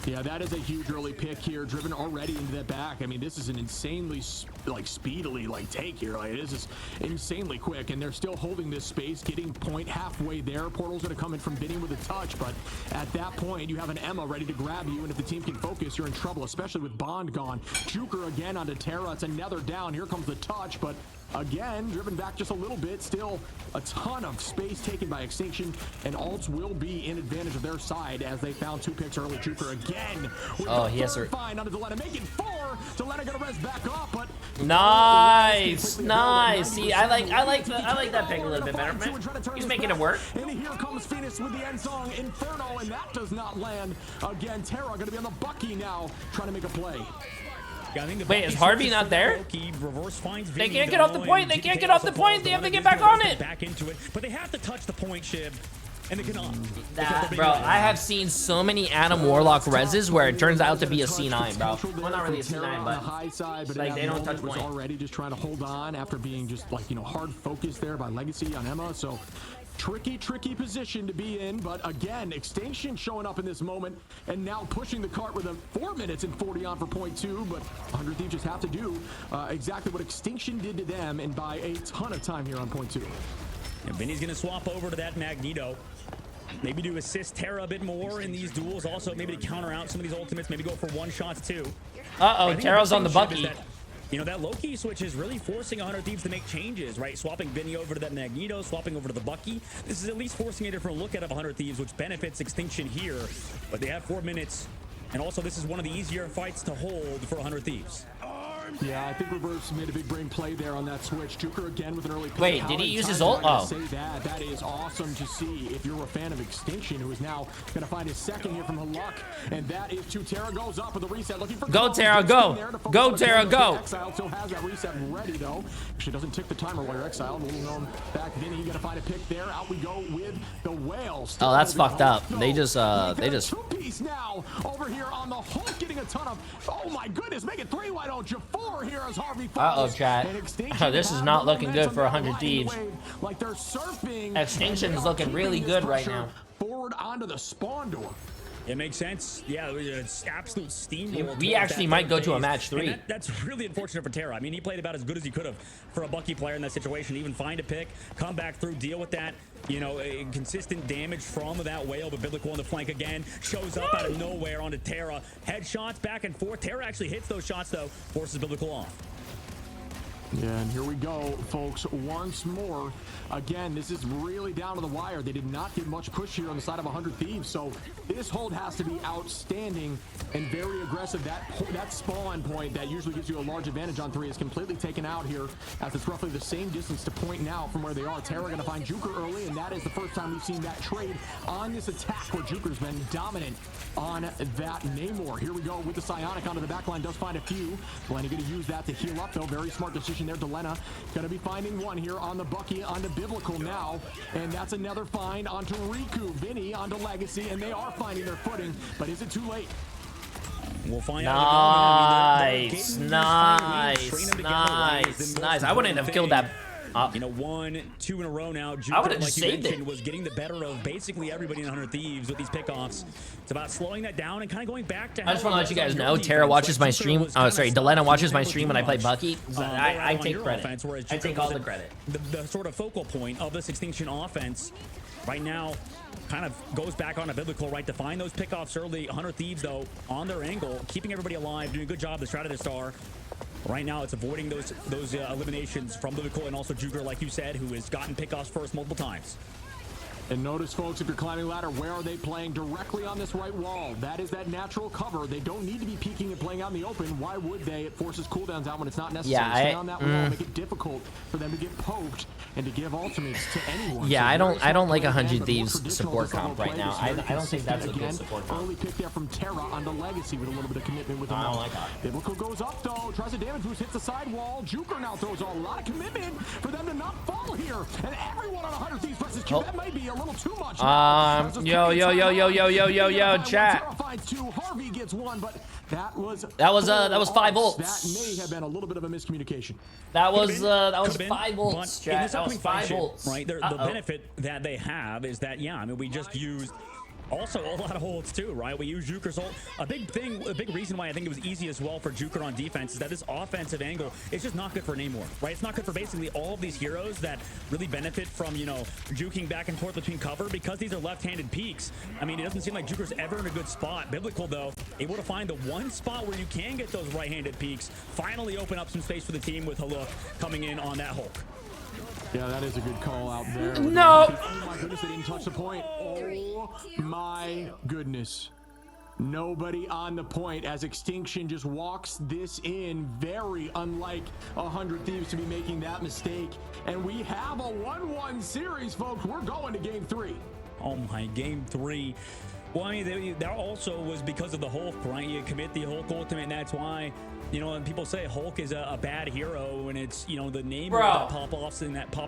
Yeah, that is a huge early pick here, driven already into that back. I mean, this is an insanely, speedily, take here. This is insanely quick, and they're still holding this space, getting point halfway there. Portal's going to come in from Vinny with a touch, but at that point, you have an Emma ready to grab you, and if the team can focus, you're in trouble, especially with Bond gone. Juker again onto Terra. It's another down. Here comes the touch, but again, driven back just a little bit. Still a ton of space taken by Extinction, and ults will be in advantage of their side as they found 2 picks early. Juker again.
Oh, yes, sir.
Find onto Djalia, making 4. Djalia gonna res back off, but
nice. See, I like that pick a little bit better, man. He's making it work.
And here comes Phoenix with the end song Inferno, and that does not land. Again, Terra gonna be on the Bucky now, trying to make a play.
Yeah, I think the
Wait, is Harvey not there? They can't get off the point. They can't get off the point. They have to get back on it.
Back into it, but they have to touch the point, Shib. And they cannot.
Bro, I have seen so many Adam Warlock reses where it turns out to be a C9, bro. Well, not really a C9, but like they don't touch point.
Already just trying to hold on after being just like, you know, hard focused there by Legacy on Emma. So tricky position to be in, but again, Extinction showing up in this moment and now pushing the cart with a 4 minutes and 40 on for point 2, but 100 Thieves just have to do exactly what Extinction did to them and buy a ton of time here on point 2.
And Vinny's gonna swap over to that Magneto. Maybe to assist Terra a bit more in these duels. Also, maybe to counter out some of these ultimates. Maybe go for one-shots too.
Uh-oh, Terra's on the Bucky.
You know, that low-key switch is really forcing 100 Thieves to make changes, right? Swapping Vinny over to that Magneto, swapping over to the Bucky. This is at least forcing a different look out of 100 Thieves, which benefits Extinction here. But they have 4 minutes. And also, this is one of the easier fights to hold for 100 Thieves.
Yeah, I think Reverse made a big brain play there on that switch. Juker again with an early pick.
Wait, did he use his ult? Oh.
That is awesome to see if you're a fan of Extinction, who is now going to find his second here from Haluk. And that is two. Terra goes up with a reset, looking for...
Go, Terra, go! Go, Terra, go!
Exile still has that reset ready, though. Actually doesn't tick the timer while you're exiled. Little known back then, you got to find a pick there. Out we go with the Whale.
Oh, that's fucked up. They just...
Two-piece now over here on the Hulk, getting a ton of... Oh, my goodness, make it 3. Why don't you 4 here as Harvey...
Uh-oh, chat. Oh, this is not looking good for 100 Thieves.
Like they're surfing.
Extinction is looking really good right now.
Forward onto the spawn door.
It makes sense. Yeah, it's absolute steamroll.
We actually might go to a match 3.
That's really unfortunate for Terra. I mean, he played about as good as he could have for a Bucky player in that situation. Even find a pick, come back through, deal with that. You know, consistent damage from that Whale, but Biblical on the flank again. Shows up out of nowhere onto Terra. Headshots back and forth. Terra actually hits those shots, though. Forces Biblical off.
Yeah, and here we go, folks, once more. Again, this is really down to the wire. They did not get much push here on the side of 100 Thieves, so this hold has to be outstanding and very aggressive. That spawn point that usually gives you a large advantage on 3 is completely taken out here, as it's roughly the same distance to point now from where they are. Terra going to find Juker early, and that is the first time we've seen that trade on this attack where Juker's been dominant on that Namor. Here we go with the Psionic onto the backline, does find a few. Lenny going to use that to heal up, though. Very smart decision there. Djalia going to be finding one here on the Bucky, onto Biblical now, and that's another find onto Riku. Vinny onto Legacy, and they are finding their footing, but is it too late?
We'll find
out. Nice. I wouldn't have killed that.
You know, 1, 2 in a row now. Juker,
I would have just saved it.
Was getting the better of basically everybody in 100 Thieves with these pickoffs. It's about slowing that down and kind of going back to...
I just want to let you guys know, Terra watches my stream. Oh, sorry, Djalia watches my stream when I play Bucky. I take credit. I take all the credit.
The sort of focal point of this Extinction offense right now kind of goes back on a Biblical, right, to find those pickoffs early. 100 Thieves, though, on their angle, keeping everybody alive, doing a good job. The Strategist Star. Right now, it's avoiding those eliminations from Biblical and also Juker, like you said, who has gotten pickoffs first multiple times.
And notice, folks, if you're climbing ladder, where are they playing? Directly on this right wall. That is that natural cover. They don't need to be peeking and playing out in the open. Why would they? It forces cooldowns out when it's not necessary.
Yeah,
stay on that wall, make it difficult for them to get poked and to give ultimates to anyone.
Yeah, so I don't like 100 Thieves support comp right now. I don't think that's a good support comp.
Early pick there from Terra onto Legacy with a little bit of commitment with them.
I don't like that.
Biblical goes up, though. Tries a damage boost, hits the sidewall. Juker now throws a lot of commitment for them to not fall here. And everyone on 100 Thieves versus Q, that might be a little too much.
Yo, chat.
Harvey gets one, but that was
5 ults.
That may have been a little bit of a miscommunication.
That was 5 ults, chat. That was 5 ults.
Right, the benefit that they have is that, yeah, I mean, we just used also a lot of holds too, right? We use Juker's ult. A big reason why I think it was easy as well for Juker on defense is that this offensive angle is just not good for Namor, right? It's not good for basically all of these heroes that really benefit from, you know, juking back and forth between cover because these are left-handed peaks. I mean, it doesn't seem like Juker's ever in a good spot. Biblical, though, able to find the one spot where you can get those right-handed peaks, finally open up some space for the team with Haluk coming in on that Hulk.
Yeah, that is a good call out there.
No!
Oh my goodness, they didn't touch the point. Oh my goodness. Nobody on the point as Extinction just walks this in. Very unlike 100 Thieves to be making that mistake. And we have a 1-1 series, folks. We're going to game 3.
Oh my, game 3. Well, I mean, that also was because of the Hulk, right? You commit the Hulk ultimate, and that's why, you know, when people say Hulk is a bad hero, and it's, you know, the name that pops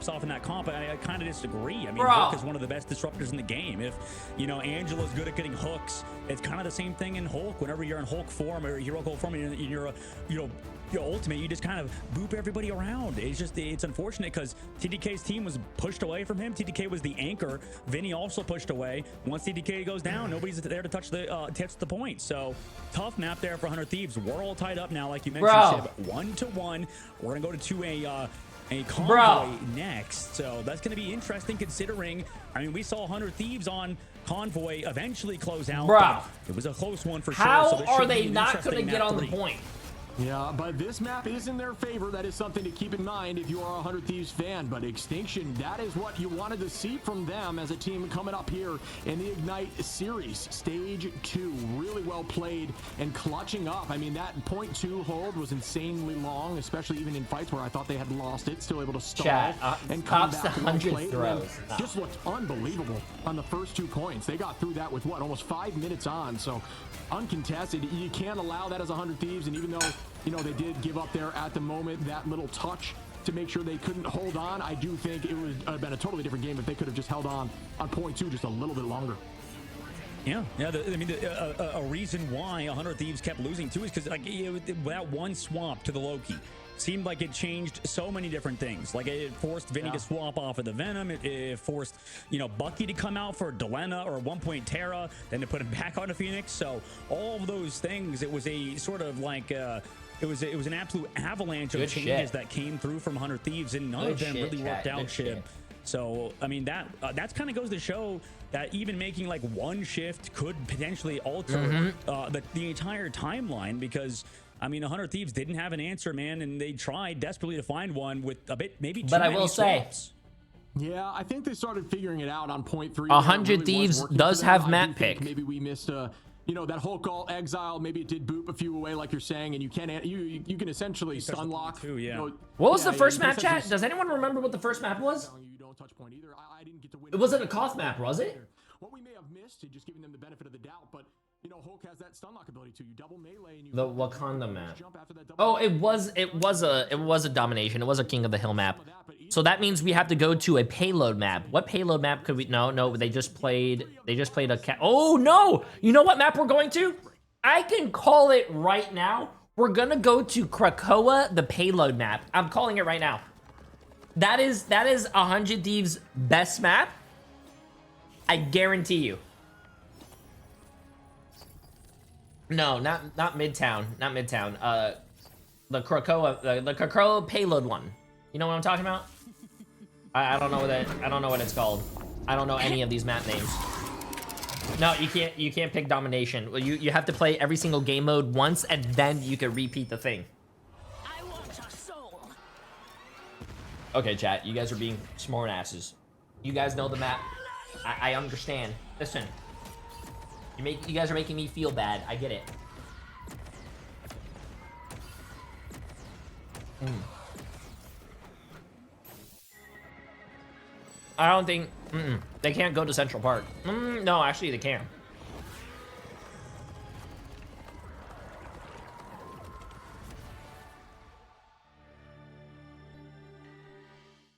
off in that comp, I kind of disagree. I mean, Hulk is one of the best disruptors in the game. If, you know, Angela's good at getting hooks, it's kind of the same thing in Hulk. Whenever you're in Hulk form or heroic form, and you're a, you know, your ultimate, you just kind of boop everybody around. It's unfortunate because TDK's team was pushed away from him. TDK was the anchor. Vinny also pushed away. Once TDK goes down, nobody's there to touch the point. So tough map there for 100 Thieves. We're all tied up now, like you mentioned, Shib, 1-1. We're gonna go to a convoy next, so that's going to be interesting considering, I mean, we saw 100 Thieves on convoy eventually close out.
Bro,
it was a close one for sure.
How are they not going to get on the point?
Yeah, but this map is in their favor. That is something to keep in mind if you are a 100 Thieves fan. But Extinction, that is what you wanted to see from them as a team coming up here in the Ignite series. Stage 2, really well played and clutching up. I mean, that .2 hold was insanely long, especially even in fights where I thought they had lost it. Still able to stall and come back.
100 throws.
Just looked unbelievable on the first 2 points. They got through that with, what, almost 5 minutes on. So uncontested. You can't allow that as 100 Thieves, and even though, you know, they did give up there at the moment that little touch to make sure they couldn't hold on, I do think it would have been a totally different game if they could have just held on .2 just a little bit longer.
Yeah. I mean, a reason why 100 Thieves kept losing too is because, like, that one swap to the Loki seemed like it changed so many different things. Like, it forced Vinny to swap off of the Venom. It forced, you know, Bucky to come out for Djalia, or at one point Terra, then to put him back onto Phoenix. So all of those things, it was a sort of like it was an absolute avalanche of changes that came through from 100 Thieves, and none of them really worked out. So I mean, that's kind of goes to show that even making like one shift could potentially alter the entire timeline, because I mean, 100 Thieves didn't have an answer, man, and they tried desperately to find one with a bit, maybe too many
I will say,
yeah, I think they started figuring it out on .3.
100 Thieves does have map pick.
Maybe we missed you know, that Hulk all exile. Maybe it did boop a few away, like you're saying, and you can essentially stunlock.
Too, yeah.
You know,
what was the first map, chat? Does anyone remember what the first map was?
You don't touch point either. I didn't get to win.
It wasn't a Koth map, was it?
What we may have missed, and just giving them the benefit of the doubt, but you know, Hulk has that stun lock ability too. You double melee and you
the Wakanda map. Oh, it was a domination. It was a King of the Hill map. So that means we have to go to a payload map. What payload map could we? No, they just played a cat. Oh no! You know what map we're going to? I can call it right now. We're gonna go to Krakoa, the payload map. I'm calling it right now. That is 100 Thieves' best map. I guarantee you. No, not Midtown. Not Midtown. The Krakoa payload one. You know what I'm talking about? I don't know that. I don't know what it's called. I don't know any of these map names. No, you can't pick domination. Well, you have to play every single game mode once, and then you can repeat the thing.
I want your soul.
Okay, chat. You guys are being smart asses. You guys know the map. I understand. Listen. You guys are making me feel bad. I get it. I don't think they can't go to Central Park. No, actually they can.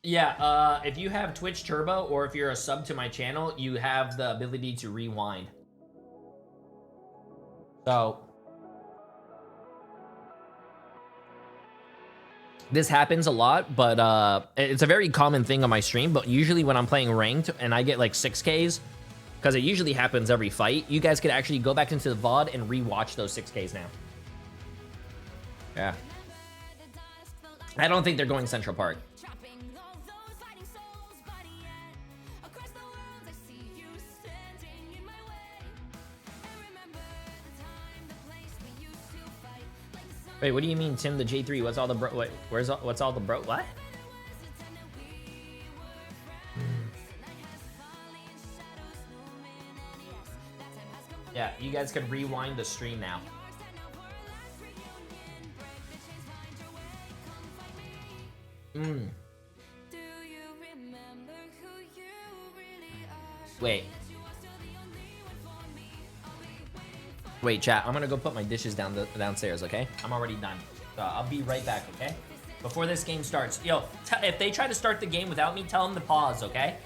Yeah, if you have Twitch Turbo, or if you're a sub to my channel, you have the ability to rewind. So this happens a lot, but it's a very common thing on my stream. But usually when I'm playing ranked and I get like 6Ks, because it usually happens every fight, you guys could actually go back into the VOD and rewatch those 6Ks now. Yeah. I don't think they're going Central Park. Wait, what do you mean, Tim the J3? What's all the bro? Wait, what's all the bro? What? Yeah, you guys can rewind the stream now. Wait. Wait, chat. I'm gonna go put my dishes downstairs, okay? I'm already done. So I'll be right back, okay? Before this game starts. Yo, if they try to start the game without me, tell them to pause, okay?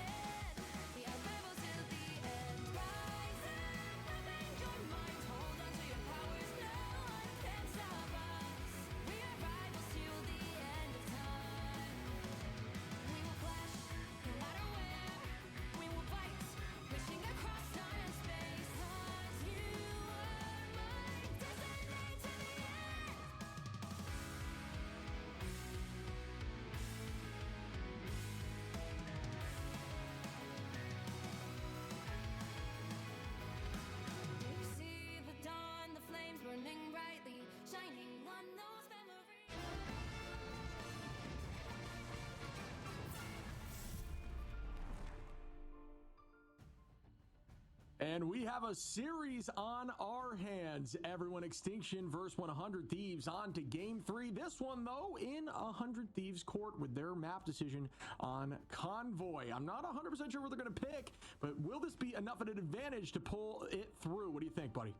And we have a series on our hands. Everyone, Extinction versus 100 Thieves on to game 3. This one, though, in 100 Thieves court with their map decision on Convoy. I'm not 100% sure what they're going to pick, but will this be enough of an advantage to pull it through? What do you think, buddy?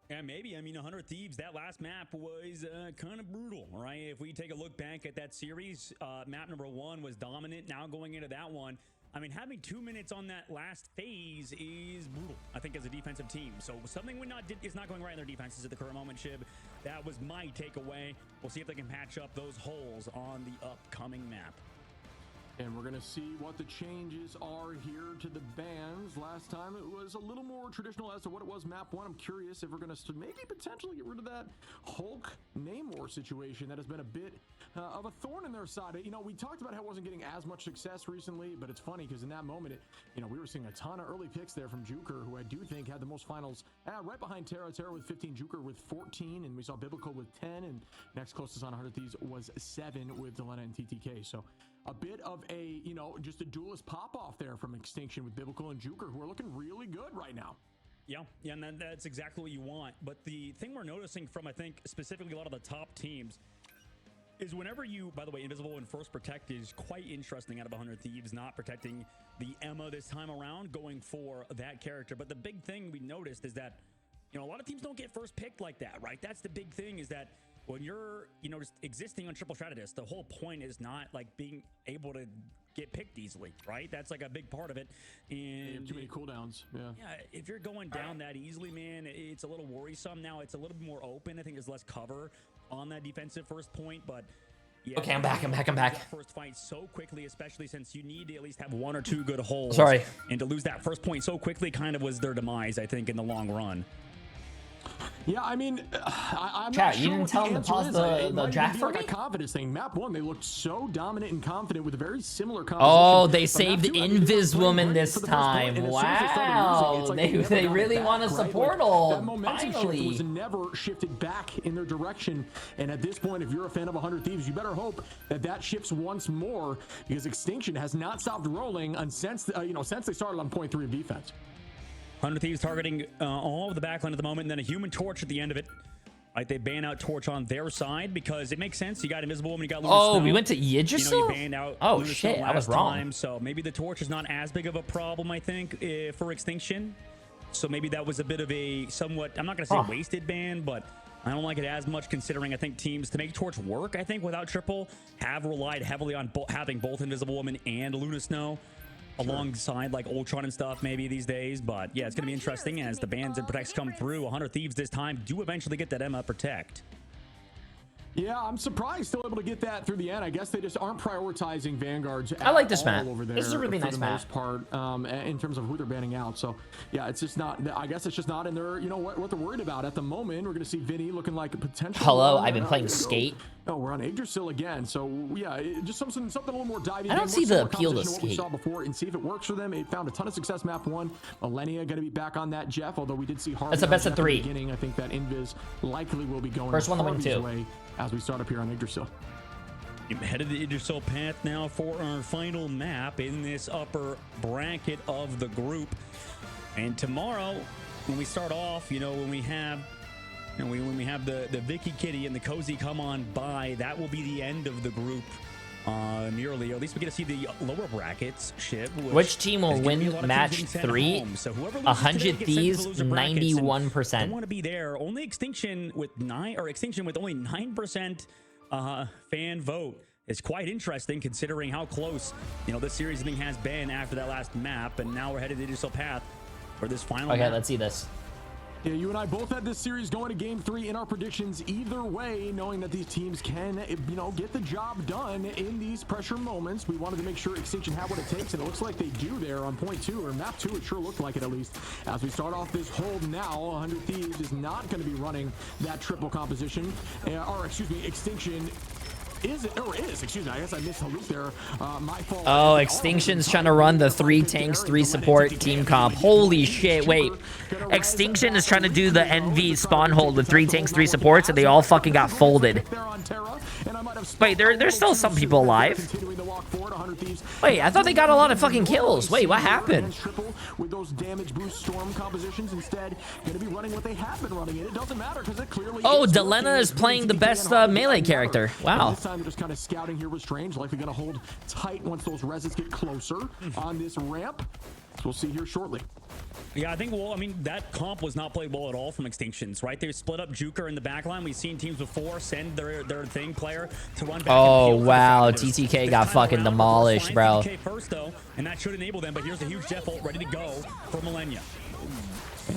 Yeah, maybe. I mean, 100 Thieves, that last map was kind of brutal, right? If we take a look back at that series, map number 1 was dominant. Now going into that one, I mean, having 2 minutes on that last phase is brutal, I think, as a defensive team. So something is not going right in their defenses at the current moment, Shib. That was my takeaway. We'll see if they can patch up those holes on the upcoming map.
And we're going to see what the changes are here to the bans. Last time it was a little more traditional as to what it was map 1. I'm curious if we're going to maybe potentially get rid of that Hulk Namor situation that has been a bit of a thorn in their side. You know, we talked about how it wasn't getting as much success recently, but it's funny because in that moment, we were seeing a ton of early picks there from Juker, who I do think had the most finals right behind Terra. Terra with 15, Juker with 14, and we saw Biblical with 10, and next closest on 100 Thieves was 7 with Djalia and TTK. So a bit of a, just a duelist pop-off there from Extinction with Biblical and Juker, who are looking really good right now.
Yeah, and that's exactly what you want. But the thing we're noticing from, I think, specifically a lot of the top teams is whenever you, by the way, Invisible and First Protect is quite interesting out of 100 Thieves, not protecting the Emma this time around, going for that character. But the big thing we noticed is that, a lot of teams don't get first picked like that, right? That's the big thing, is that when you're, just existing on Triple Stratus, the whole point is not like being able to get picked easily, right? That's like a big part of it. And
you have too many cooldowns. Yeah,
if you're going down that easily, man, it's a little worrisome. Now it's a little bit more open. I think there's less cover on that defensive first point, but yeah.
Okay, I'm back.
First fight so quickly, especially since you need to at least have 1 or 2 good holes.
Sorry.
And to lose that first point so quickly kind of was their demise, I think, in the long run.
Yeah, I mean, I'm
Chat,
not sure
you didn't tell them to pause the draft for me?
Like a confidence thing. Map 1, they looked so dominant and confident with a very similar composition.
Oh, they saved Invis Woman this time. Wow, they really want us a portal.
That momentum
Finally.
shift was never shifted back in their direction. And at this point, if you're a fan of 100 Thieves, you better hope that shifts once more, because Extinction has not stopped rolling since they started on point 3 of defense.
100 Thieves targeting all of the backline at the moment, and then a Human Torch at the end of it. Right, they ban out Torch on their side because it makes sense. You got Invisible Woman, you got Luna Snow.
We went to Yggdrasill?
You banned out Luna
shit,
Snow
I was wrong.
time, so maybe the Torch is not as big of a problem, I think, for Extinction. So maybe that was a bit of a somewhat, I'm not going to say wasted ban, but I don't like it as much, considering I think teams, to make Torch work, I think, without Triple, have relied heavily on having both Invisible Woman and Luna Snow alongside like Ultron and stuff maybe these days. But yeah, it's gonna be interesting as the bans and protects come through. 100 Thieves this time do eventually get that Emma Protect.
Yeah, I'm surprised still able to get that through the end. I guess they just aren't prioritizing Vanguards.
I like this map.
Over there
this is a really nice map.
Most part, in terms of who they're banning out. So yeah, it's just not. I guess it's just not in their. What they're worried about at the moment. We're going to see Vinny looking like a potential.
Hello, I've been playing Skate.
No, we're on Yggdrasill again. So yeah, just something a little more diving.
I don't see the appeal to
Skate. What we saw before, and see if it works for them. It found a ton of success map 1. Millennia going to be back on that, Jeff. Although we did see Harvey.
That's a best of 3.
Beginning, I think that Invis likely will be going
first one to win 2
way as we start up here on Yggdrasill.
Headed to Yggdrasill Path now for our final map in this upper bracket of the group. And tomorrow, when we start off, when we have the Vicky Kitty and the Cozy come on by, that will be the end of the group. nearly, or at least we get to see the lower brackets ship.
Which team will win match 3?
So
100 Thieves, 91%.
Don't want to be there. Only Extinction with only 9% fan vote. Is quite interesting considering how close, this series thing has been after that last map, and now we're headed to Yggdrasill Path for this final
Okay,
map.
let's see this.
Yeah, you and I both had this series going to game 3 in our predictions either way, knowing that these teams can, get the job done in these pressure moments. We wanted to make sure Extinction had what it takes, and it looks like they do there on point 2, or map 2. It sure looked like it, at least. As we start off this hold now, 100 Thieves is not going to be running that triple composition, Extinction excuse me, I guess I missed a loop there. My fault.
Oh, Extinction's trying to run the 3 tanks, 3 support team comp. Holy shit, wait. Extinction is trying to do the NV spawn hold with 3 tanks, 3 supports, and they all fucking got folded. Wait, there's still some people alive. Wait, I thought they got a lot of fucking kills. Wait, what happened?
With those damage boost storm compositions, instead going to be running what they have been running, and it doesn't matter because it clearly.
Oh, Djalia is playing the best melee character. Wow.
This time they're just kind of scouting here with Strange, likely going to hold tight once those reses get closer on this ramp. So we'll see here shortly.
Yeah, I think, that comp was not played well at all from Extinctions, right? They split up Juker in the backline. We've seen teams before send their thing player to run back.
Oh, wow. TTK got fucking demolished, bro.
TTK first, though, and that should enable them, but here's a huge Jeff ult ready to go for Millennia.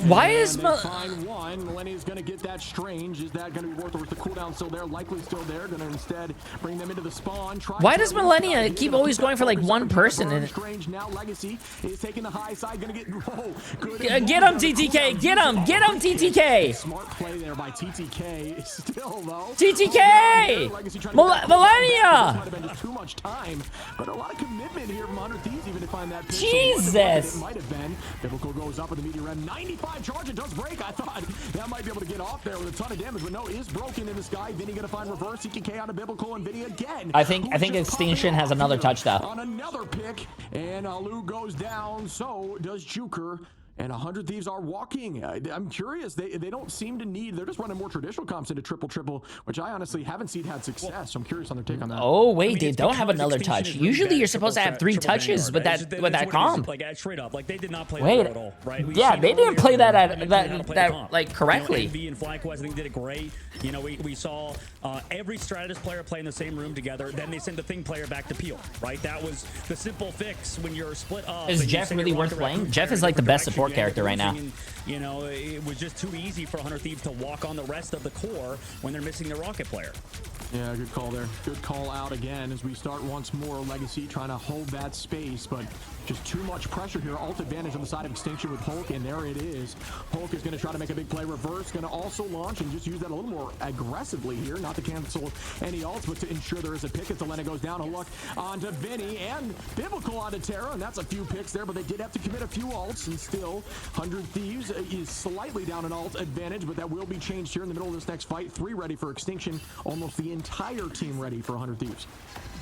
Why is
find one? Millennia's going to get that Strange. Is that going to be worth it? With the cooldown still there, likely still there. Going to instead bring them into the spawn.
Why does Millennia keep always going for like one person in it?
Strange now. Legacy is taking the high side. Going to get good.
Get him, TTK. Get him, TTK.
Smart play there by TTK. Still though.
TTK. Millennia.
Might have been just too much time, but a lot of commitment here from 100 Thieves even to find that.
Jesus.
It might have been. Biblical goes up with the meteor rem. 95 charge. It does break. I thought that might be able to get off there with a ton of damage, but no, is broken in the sky. Then he gonna find reverse TTK out of Biblical and Vinny again.
I think Extinction has another touchdown.
On another pick, and Alu goes down. So does Juker. And 100 Thieves are walking. I'm curious. They don't seem to need. They're just running more traditional comps into triple, which I honestly haven't seen had success. So I'm curious on their take on that.
Oh wait, they don't have another touch. Usually you're supposed to have 3 touches with that comp.
Like straight up, like they did not play that at all, right?
Yeah, they didn't play that like correctly.
NV and FlyQuest, I think, did it great. We saw every Stratus player play in the same room together. Then they sent the Thing player back to Peel, right? That was the simple fix when you're split up.
Is Jeff really worth playing? Jeff is like the best support character right now.
It was just too easy for 100 Thieves to walk on the rest of the core when they're missing their rocket player.
Yeah, good call there. Good call out again as we start once more. Legacy trying to hold that space, but just too much pressure here. Ult advantage on the side of Extinction with Hulk, and there it is. Hulk is going to try to make a big play. Reverse going to also launch and just use that a little more aggressively here. Not to cancel any ults, but to ensure there is a pick as Djalia goes down. A look onto Vinny and Biblical onto Terra, and that's a few picks there, but they did have to commit a few ults, and still 100 Thieves is slightly down an ult advantage, but that will be changed here in the middle of this next fight. 3 ready for Extinction. Almost the entire team ready for 100 Thieves.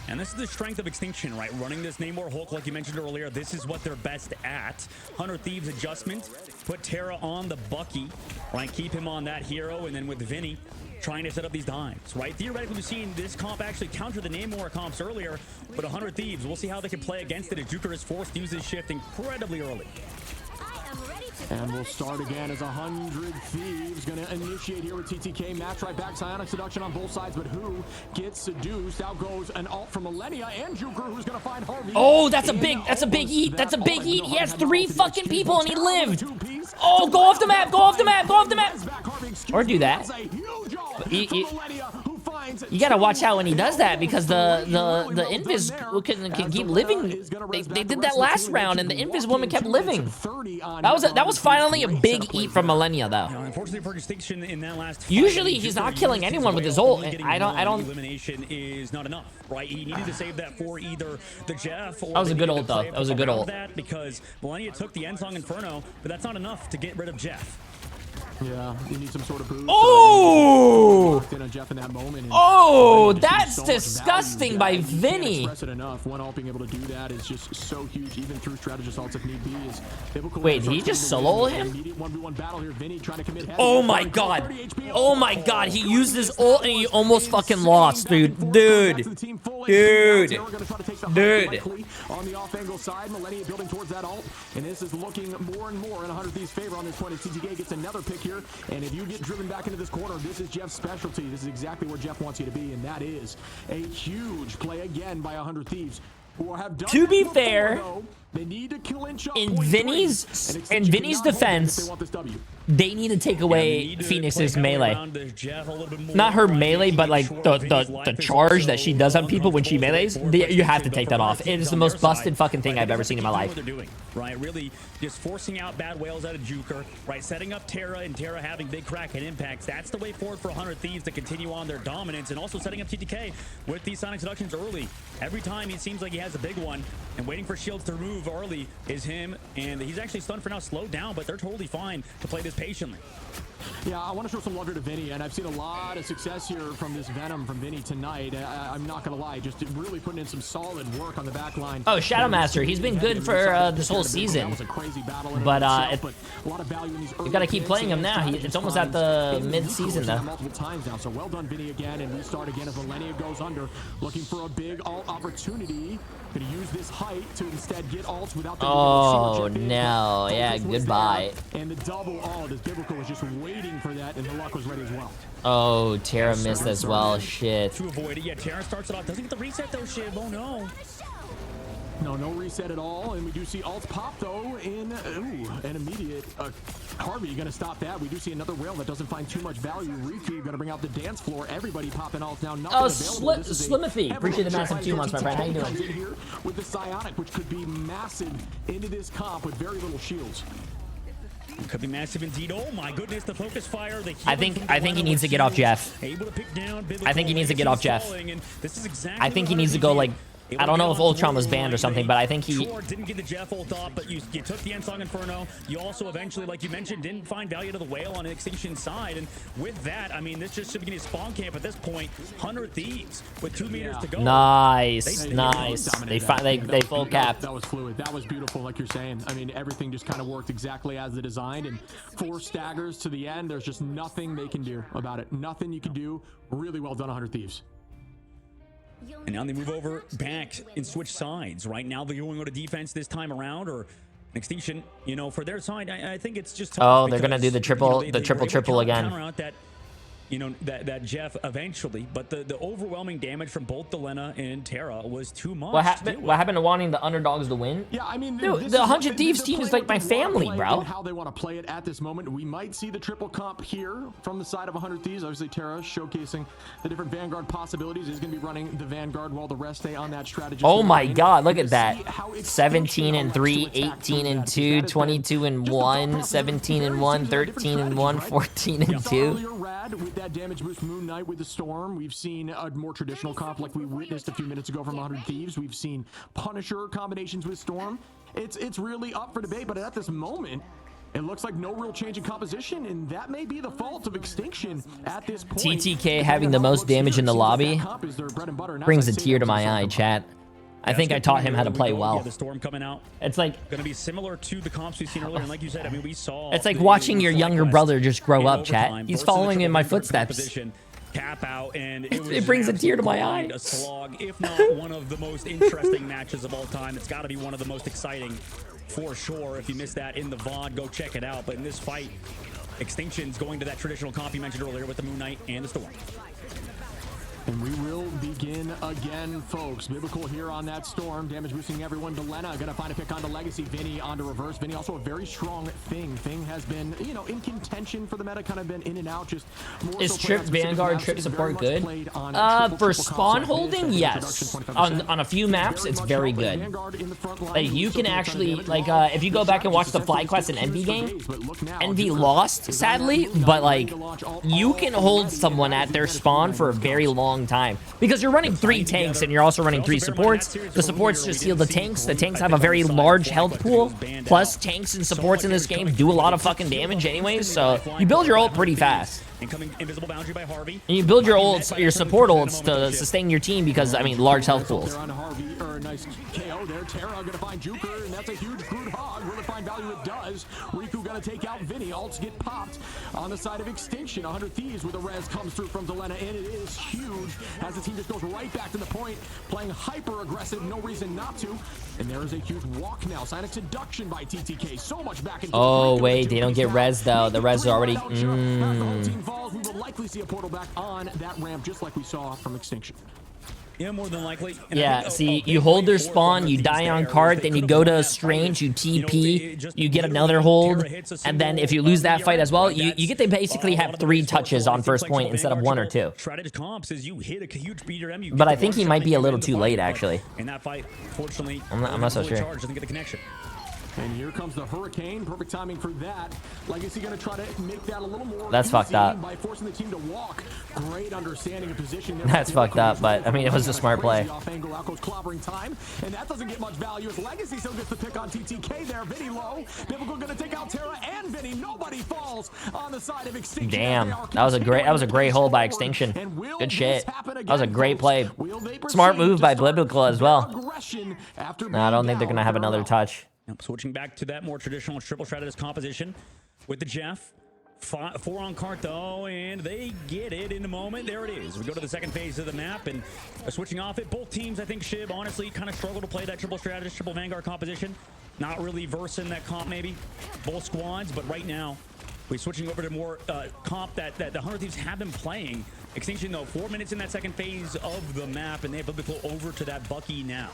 And this is the strength of Extinction, right? Running this Namor Hulk, like you mentioned earlier, this is what they're best at. 100 Thieves adjustment, put Terra on the Bucky, right? Keep him on that hero, and then with Vinny trying to set up these dives, right? Theoretically, we've seen this comp actually counter the Namor comps earlier, but 100 Thieves, we'll see how they can play against it as Juker is forced to use his shift incredibly early.
And we'll start again as 100 Thieves going to initiate here with TTK. Match right back. Psionic seduction on both sides, but who gets seduced? Out goes an ult from Millennia and Juker, who's going to find Harvey.
Oh, that's a big eat. That's a big eat. He has 3 fucking people and he lived. Oh, go off the map. Go off the map. Go off the map. Or do that. You gotta watch out when he does that, because the Invis can keep living. They did that last round, and the Invis woman kept living. That was finally a big eat from Millennia, though.
Unfortunately for Extinction in that last fight,
usually he's not killing anyone with his ult. I don't.
Elimination is not enough, right? He needed to save that for either the Jeff or.
That was a good ult, though. That was a good ult.
Because Millennia took the End Song Inferno, but that's not enough to get rid of Jeff.
Yeah, you need some sort of boost.
Oh!
Jeff in that moment.
Oh, that's disgusting by Vinny.
Express it enough. One ult being able to do that is just so huge, even through strategist ults if need be.
Wait, did he just solo him?
1v1 battle here. Vinny trying to commit heavy.
Oh my god. Oh my god. He used his ult and he almost fucking lost, dude. Dude. Dude.
On the off-angle side, Millennia building towards that ult, and this is looking more and more in 100 Thieves' favor on this point. As TTK gets another pick here, and if you get driven back into this corner, this is Jeff's specialty. This is exactly where Jeff wants you to be, and that is a huge play again by 100 Thieves.
To be fair, in Vinny's defense, they need to take away Phoenix's melee. Not her melee, but like the charge that she does on people when she melees. You have to take that off. It is the most busted fucking thing I've ever seen in my life.
Right, really just forcing out bad whales out of Juker, right, setting up Terra and Terra having big crack and impacts. That's the way forward for 100 Thieves to continue on their dominance, and also setting up TTK with these Sonic Seductions early. Every time it seems like he has a big one, and waiting for shields to remove early is him, and he's actually stunned for now, slowed down, but they're totally fine to play this patiently.
Yeah, I want to show some love here to Vinny, and I've seen a lot of success here from this Venom from Vinny tonight. I'm not going to lie, just really putting in some solid work on the back line.
Oh, Shadow Master, he's been good for this whole season. But you got to keep playing him now. It's almost at the mid-season, though.
Multiple times now, so well done, Vinny, again, and we start again as Millennia goes under, looking for a big ult opportunity. Going to use this height to instead get ults without the
oh, no. Yeah, goodbye.
And the double ult as Biblical was just waiting for that, and the luck was ready as well.
Oh, Terra missed as well. Shit.
To avoid it, yeah, Terra starts it off. Doesn't get the reset, though, shit. Oh, no.
No reset at all, and we do see ults pop, though, in an immediate... Harvey, you gonna stop that? We do see another whale that doesn't find too much value. Riku gonna bring out the dance floor. Everybody popping ults now.
Oh, Slimothy. Appreciate the massive 2 months, my friend. How you doing?
In here with the Psionic, which could be massive into this comp with very little shields.
Could be massive indeed. Oh my goodness, the focus fire.
I think he needs to get off Jeff. I think he needs to get off Jeff. I think he needs to go like... I don't know if Ultron was banned or something, but I think he...
Sure, didn't get the Jeff ult off, but you took the Ensong Inferno. You also eventually, like you mentioned, didn't find value to the whale on Extinction side. And with that, I mean, this just should be a spawn camp at this point. 100 Thieves with 2 meters to go.
Nice, nice. They full capped.
That was fluid. That was beautiful, like you're saying. I mean, everything just kind of worked exactly as they designed. And 4 staggers to the end. There's just nothing they can do about it. Nothing you can do. Really well done, 100 Thieves.
And now they move over back and switch sides. Right now they're going to go to defense this time around, or Extinction, you know, for their side. I think it's just tough.
Oh, they're gonna do the triple, triple again.
You know, that Jeff eventually, but the overwhelming damage from both Delena and Terra was too much.
What happened to wanting the underdogs to win?
Yeah, I mean,
dude, the 100 Thieves team is like my family, bro.
How they want to play it at this moment. We might see the triple comp here from the side of 100 Thieves. Obviously, Terra showcasing the different Vanguard possibilities. He's going to be running the Vanguard while the rest stay on that strategy.
Oh my God, look at that. 17-3, 18-2, 22-1, 17-1, 13-1, 14-2.
That damage boost Moon Knight with the Storm. We've seen a more traditional comp like we witnessed a few minutes ago from 100 Thieves. We've seen Punisher combinations with Storm. It's really up for debate, but at this moment, it looks like no real change in composition, and that may be the fault of Extinction at this point.
TTK having the most damage in the lobby brings a tear to my eye, chat. I think I taught him how to play well.
Yeah, the Storm coming out.
It's like
going to be similar to the comps we've seen earlier, and like you said, I mean, we saw.
It's like watching your younger brother just grow up, chat. He's following in my footsteps.
Cap out, and
it brings a tear to my eye.
A slog, if not one of the most interesting matches of all time. It's got to be one of the most exciting, for sure. If you missed that in the VOD, go check it out. But in this fight, Extinction's going to that traditional comp you mentioned earlier with the Moon Knight and the Storm.
And we will begin again, folks. Biblical here on that Storm. Damage boosting everyone. Delena going to find a pick onto Legacy. Vinny onto Reverse. Vinny also a very strong Thing. Thing has been, you know, in contention for the meta. Kind of been in and out. Just more
is Trip Vanguard Trip support good? For spawn holding, yes. On a few maps, it's very good. Like, you can actually, like, if you go back and watch the FlyQuest and Envy game, Envy lost, sadly, but, like, you can hold someone at their spawn for a very long long time because you're running 3 tanks and you're also running 3 supports. The supports just heal the tanks. The tanks have a very large health pool. Plus, tanks and supports in this game do a lot of fucking damage anyways, so you build your ult pretty fast.
Incoming invisible boundary by Harvey.
And you build your ults, your support ults to sustain your team because, I mean, large health pools.
Nice KO there. Terra gonna find Juker, and that's a huge Groot hog. Will it find value? It does. Riku gonna take out Vinny. Ults get popped on the side of Extinction. 100 Thieves with a res comes through from Djalia, and it is huge as the team just goes right back to the point, playing hyper aggressive. No reason not to. And there is a huge walk now. Sonic seduction by TTK. So much back and
oh wait, they don't get res though. The res is already.
The whole team falls. We will likely see a portal back on that ramp, just like we saw from Extinction.
Yeah, more than likely. And
yeah, see, you hold their spawn, you die on cart, then you go to Strange, you TP, you get another hold, and then if you lose that fight as well, you get to basically have 3 touches on first point instead of 1 or 2. But I think he might be a little too late, actually.
In that fight, fortunately,
I'm not so sure.
doesn't get a connection.
And here comes the Hurricane. Perfect timing for that. Legacy going to try to make that a little more
That's fucked up.
by forcing the team to walk. Great understanding of position there.
That's fucked up, but I mean, it was a smart play.
Off angle, out goes clobbering time, and that doesn't get much value. As Legacy still gets the pick on TTK there. Vinny low. Biblical going to take out Terra and Vinny. Nobody falls on the side of Extinction.
Damn, that was a great hold by Extinction. Good shit. That was a great play. Smart move by Biblical as well. No, I don't think they're gonna have another touch.
Now, switching back to that more traditional triple strategist composition with the Jeff. 4 on cart though, and they get it in a moment. There it is. We go to the second phase of the map and switching off it. Both teams, I think, Shib, honestly, kind of struggle to play that triple strategist, triple Vanguard composition. Not really versing that comp, maybe. Both squads, but right now, we're switching over to more comp that the 100 Thieves have been playing. Extinction, though, 4 minutes in that second phase of the map, and they have to go over to that Bucky now.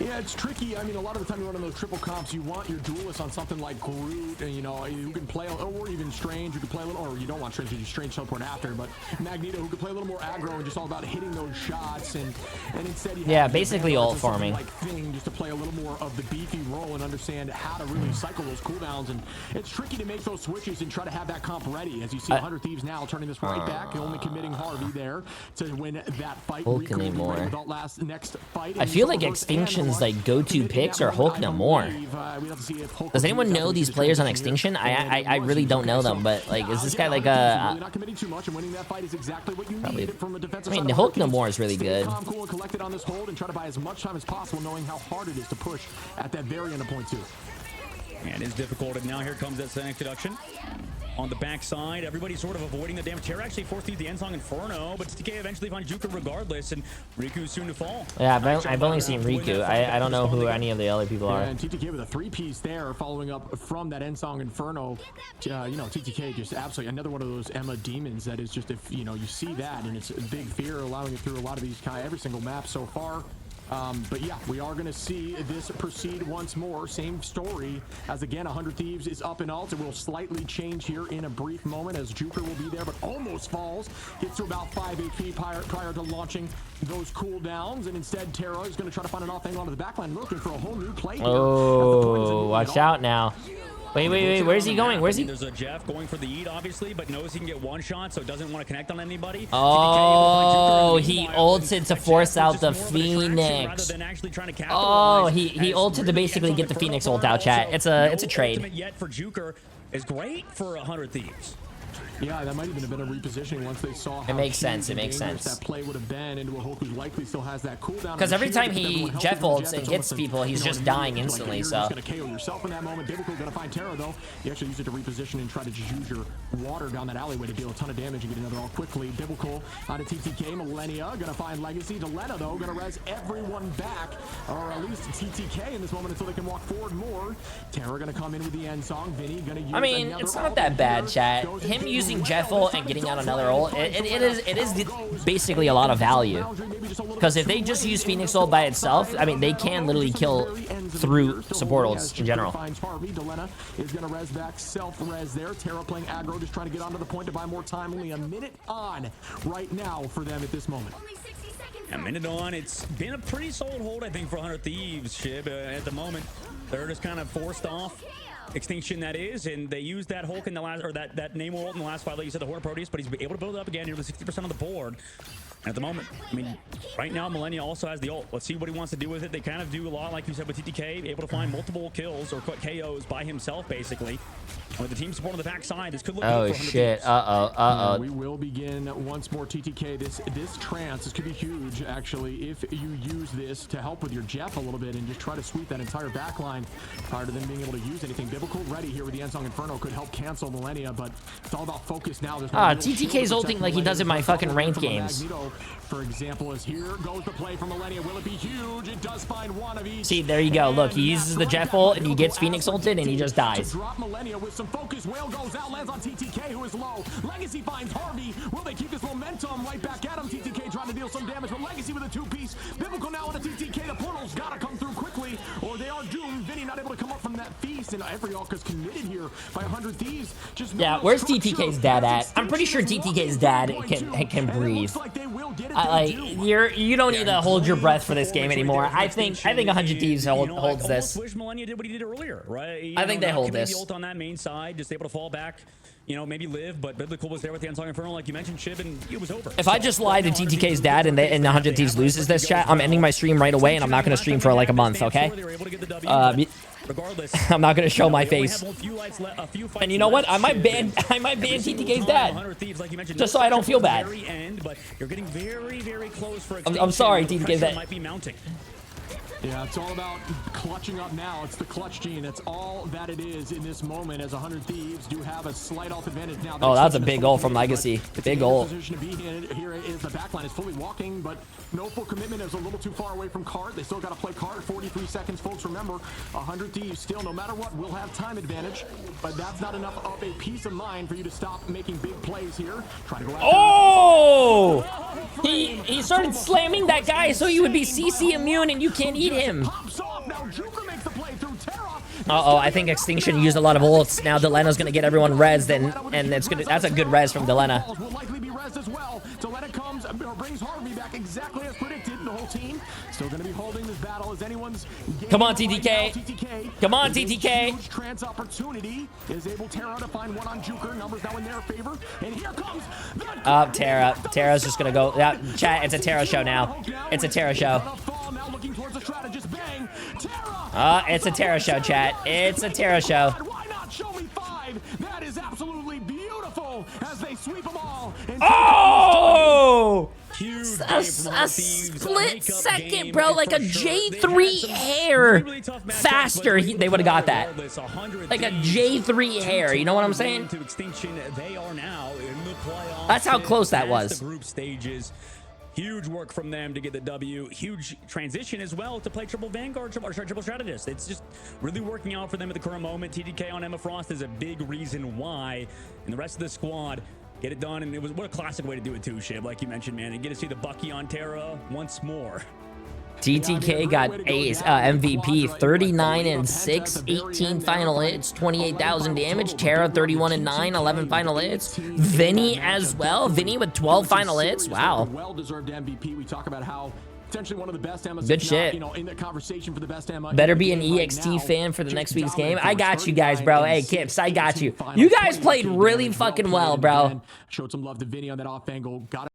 Yeah, it's tricky. I mean, a lot of the time you run on those triple comps, you want your duelist on something like Groot, and you know, who can play, or even Strange, who can play a little, or you don't want Strange, you Strange teleport after, but Magneto, who can play a little more aggro and just all about hitting those shots, and instead you have
basically ult farming.
Like thing just to play a little more of the beefy role and understand how to really cycle those cooldowns, and it's tricky to make those switches and try to have that comp ready. As you see, 100 Thieves now turning this right back, only committing Harvey there to win that fight.
Hulk anymore.
Next fight.
I feel like Extinction's like go-to picks are Hulk no more. Does anyone know these players on Extinction? I really don't know them, but like, is this guy like a? Probably. I mean, Hulk no more is really good.
Cool and collected on this hold and try to buy as much time as possible, knowing how hard it is to push at that very end of point 2.
And it's difficult, and now here comes that introduction. On the backside, everybody's sort of avoiding the damage. Terra actually forced through the Endsong Inferno, but TK eventually finds Juker regardless, and Riku's soon to fall.
Yeah, I've only seen Riku. I don't know who any of the other people are.
And TTK with a 3-piece there, following up from that Endsong Inferno. You know, TTK just absolutely another one of those Emma demons that is just, if you know, you see that, and it's a big fear, allowing it through a lot of these every single map so far. But yeah, we are going to see this proceed once more. Same story as, again, 100 Thieves is up in ult. It will slightly change here in a brief moment as Juker will be there, but almost falls. Gets to about 5 HP prior to launching those cooldowns, and instead Terra is going to try to find an off angle onto the backline, looking for a whole new play here.
Oh, watch out now. Wait, where's he going? Where's he?
There's a Jeff going for the eat, obviously, but knows he can get one shot, so doesn't want to connect on anybody.
Oh, he ulted to force out the Phoenix. Oh, he ulted to basically get the Phoenix ult out, chat. It's a trade.
Yet for Juker is great for 100 Thieves.
Yeah, that might even have been a repositioning once they saw how
it makes sense. It makes sense.
That play would have been into a Hulk who likely still has that cooldown.
Because every time he Jeff ults and hits people, he's just dying instantly. So.
You're gonna KO yourself in that moment. Biblical gonna find Terra though. You actually use it to reposition and try to just use your water down that alleyway to deal a ton of damage and get another ult quickly. Biblical on a TTK. Millennia gonna find Legacy. Djalia though gonna res everyone back, or at least TTK in this moment until they can walk forward more. Terra gonna come in with the end song. Vinny gonna use.
I mean, it's not that bad, chat. Him using Jeff ult and getting out another ult, it is basically a lot of value. Because if they just use Phoenix ult by itself, I mean, they can literally kill through support ults in general.
Djalia is going to res back, self-res there. Terra playing aggro, just trying to get onto the point to buy more time. Only a minute on right now for them at this moment.
A minute on. It's been a pretty solid hold, I think, for 100 Thieves, Shib. At the moment, they're just kind of forced off. Extinction, that is, and they used that Hulk in the last, or that Namor ult in the last fight, like you said, the Horn Proteus, but he's able to build it up again, nearly 60% of the board. And at the moment, I mean, right now, Millennia also has the ult. Let's see what he wants to do with it. They kind of do a lot, like you said, with TTK, able to find multiple kills or KOs by himself, basically. With the team support on the backside, this could look good for 100
shit.
Thieves.
We will begin once more. TTK, this trance, this could be huge, actually, if you use this to help with your Jeff a little bit and just try to sweep that entire backline prior to them being able to use anything. Biblical ready here with the Ensong Inferno could help cancel Millennia, but it's all about focus now.
TTK's ulting like he does in my fucking ranked games.
Magneto, for example, is here goes the play from Millennia. Will it be huge? It does find one of each.
See, there you go. Look, he uses the Jeff ult and he gets Phoenix ulted and he just dies.
Drop Millennia with some focus. Whale goes out, lands on TTK, who is low. Legacy finds Harvey. Will they keep this momentum right back at him? TTK trying to deal some damage, but Legacy with a two-piece. Biblical now with a TTK. The portal's got to come through quickly, or they are doomed. Vinny not able to come up from that feast, and every Alka's committed here by 100 Thieves. Just
yeah, where's TTK's dad at? I'm pretty sure TTK's dad can breathe. You don't need to hold your breath for this game anymore. I think 100 Thieves holds this.
Wish Millennia did what he did earlier, right?
I think they hold this.
The ult on that main side, just able to fall back, you know, maybe live, but Biblical was there with the Ensong Inferno, like you mentioned, Shib, and it was over.
If I just lie to TTK's dad and 100 Thieves loses this chat, I'm ending my stream right away and I'm not going to stream for like a month, okay? I'm not going to show my face. And you know what? I might ban TTK's dad. Just so I don't feel bad. I'm sorry, TTK's dad.
Yeah, it's all about clutching up now. It's the clutch gene. That's all that it is in this moment, as 100 Thieves do have a slight off advantage now.
Oh, that's a big goal from Legacy. Big goal.
Position to be in. Here is the backline is fully walking, but no full commitment. Is a little too far away from Cart. They still got to play Cart. 43 seconds, folks. Remember, 100 Thieves still, no matter what, will have time advantage, but that's not enough of a peace of mind for you to stop making big plays here. Try to go after
Oh! He started slamming that guy so he would be CC immune and you can't eat him. Uh-oh, I think Extinction used a lot of ults. Now Djalia's gonna get everyone rezzed, and that's a good res from Djalia.
Will likely be rezzed as well. Djalia comes or brings Harvey back exactly as predicted. The whole team still gonna be holding this battle as anyone's.
Come on, TTK. Come on, TTK.
Huge trans opportunity. Is able Terra to find one on Juker. Numbers now in their favor. And here comes the
Terra. Terra's just gonna go. Yeah, chat. It's a Terra show now. It's a Terra show.
Now looking towards the strategist. Bang.
It's a Terra show, chat. It's a Terra show.
Why not show me 5? That is absolutely beautiful as they sweep them all.
Oh! A split second, bro, like a J3 hair faster. They would have got that. Like a J3 hair. You know what I'm saying? That's how close that was.
Huge work from them to get the W. Huge transition as well to play triple Vanguard, triple strategist. It's just really working out for them at the current moment. TTK on Emma Frost is a big reason why. And the rest of the squad get it done. And it was what a classic way to do it too, Shib, like you mentioned, man. And get to see the Bucky on Terra once more.
TTK got ace MVP, 39-6, 18 final hits, 28,000 damage. Terra 31-9, 11 final hits. Vinny as well. Vinny with 12 final hits. Wow.
Well-deserved MVP. We talk about how potentially one of the best Emmas.
Good shit.
You know, in the conversation for the best Emma.
Better be an EXT fan for the next week's game. I got you guys, bro. Hey, Kips, I got you. You guys played really fucking well, bro.
Showed some love to Vinny on that off angle. Got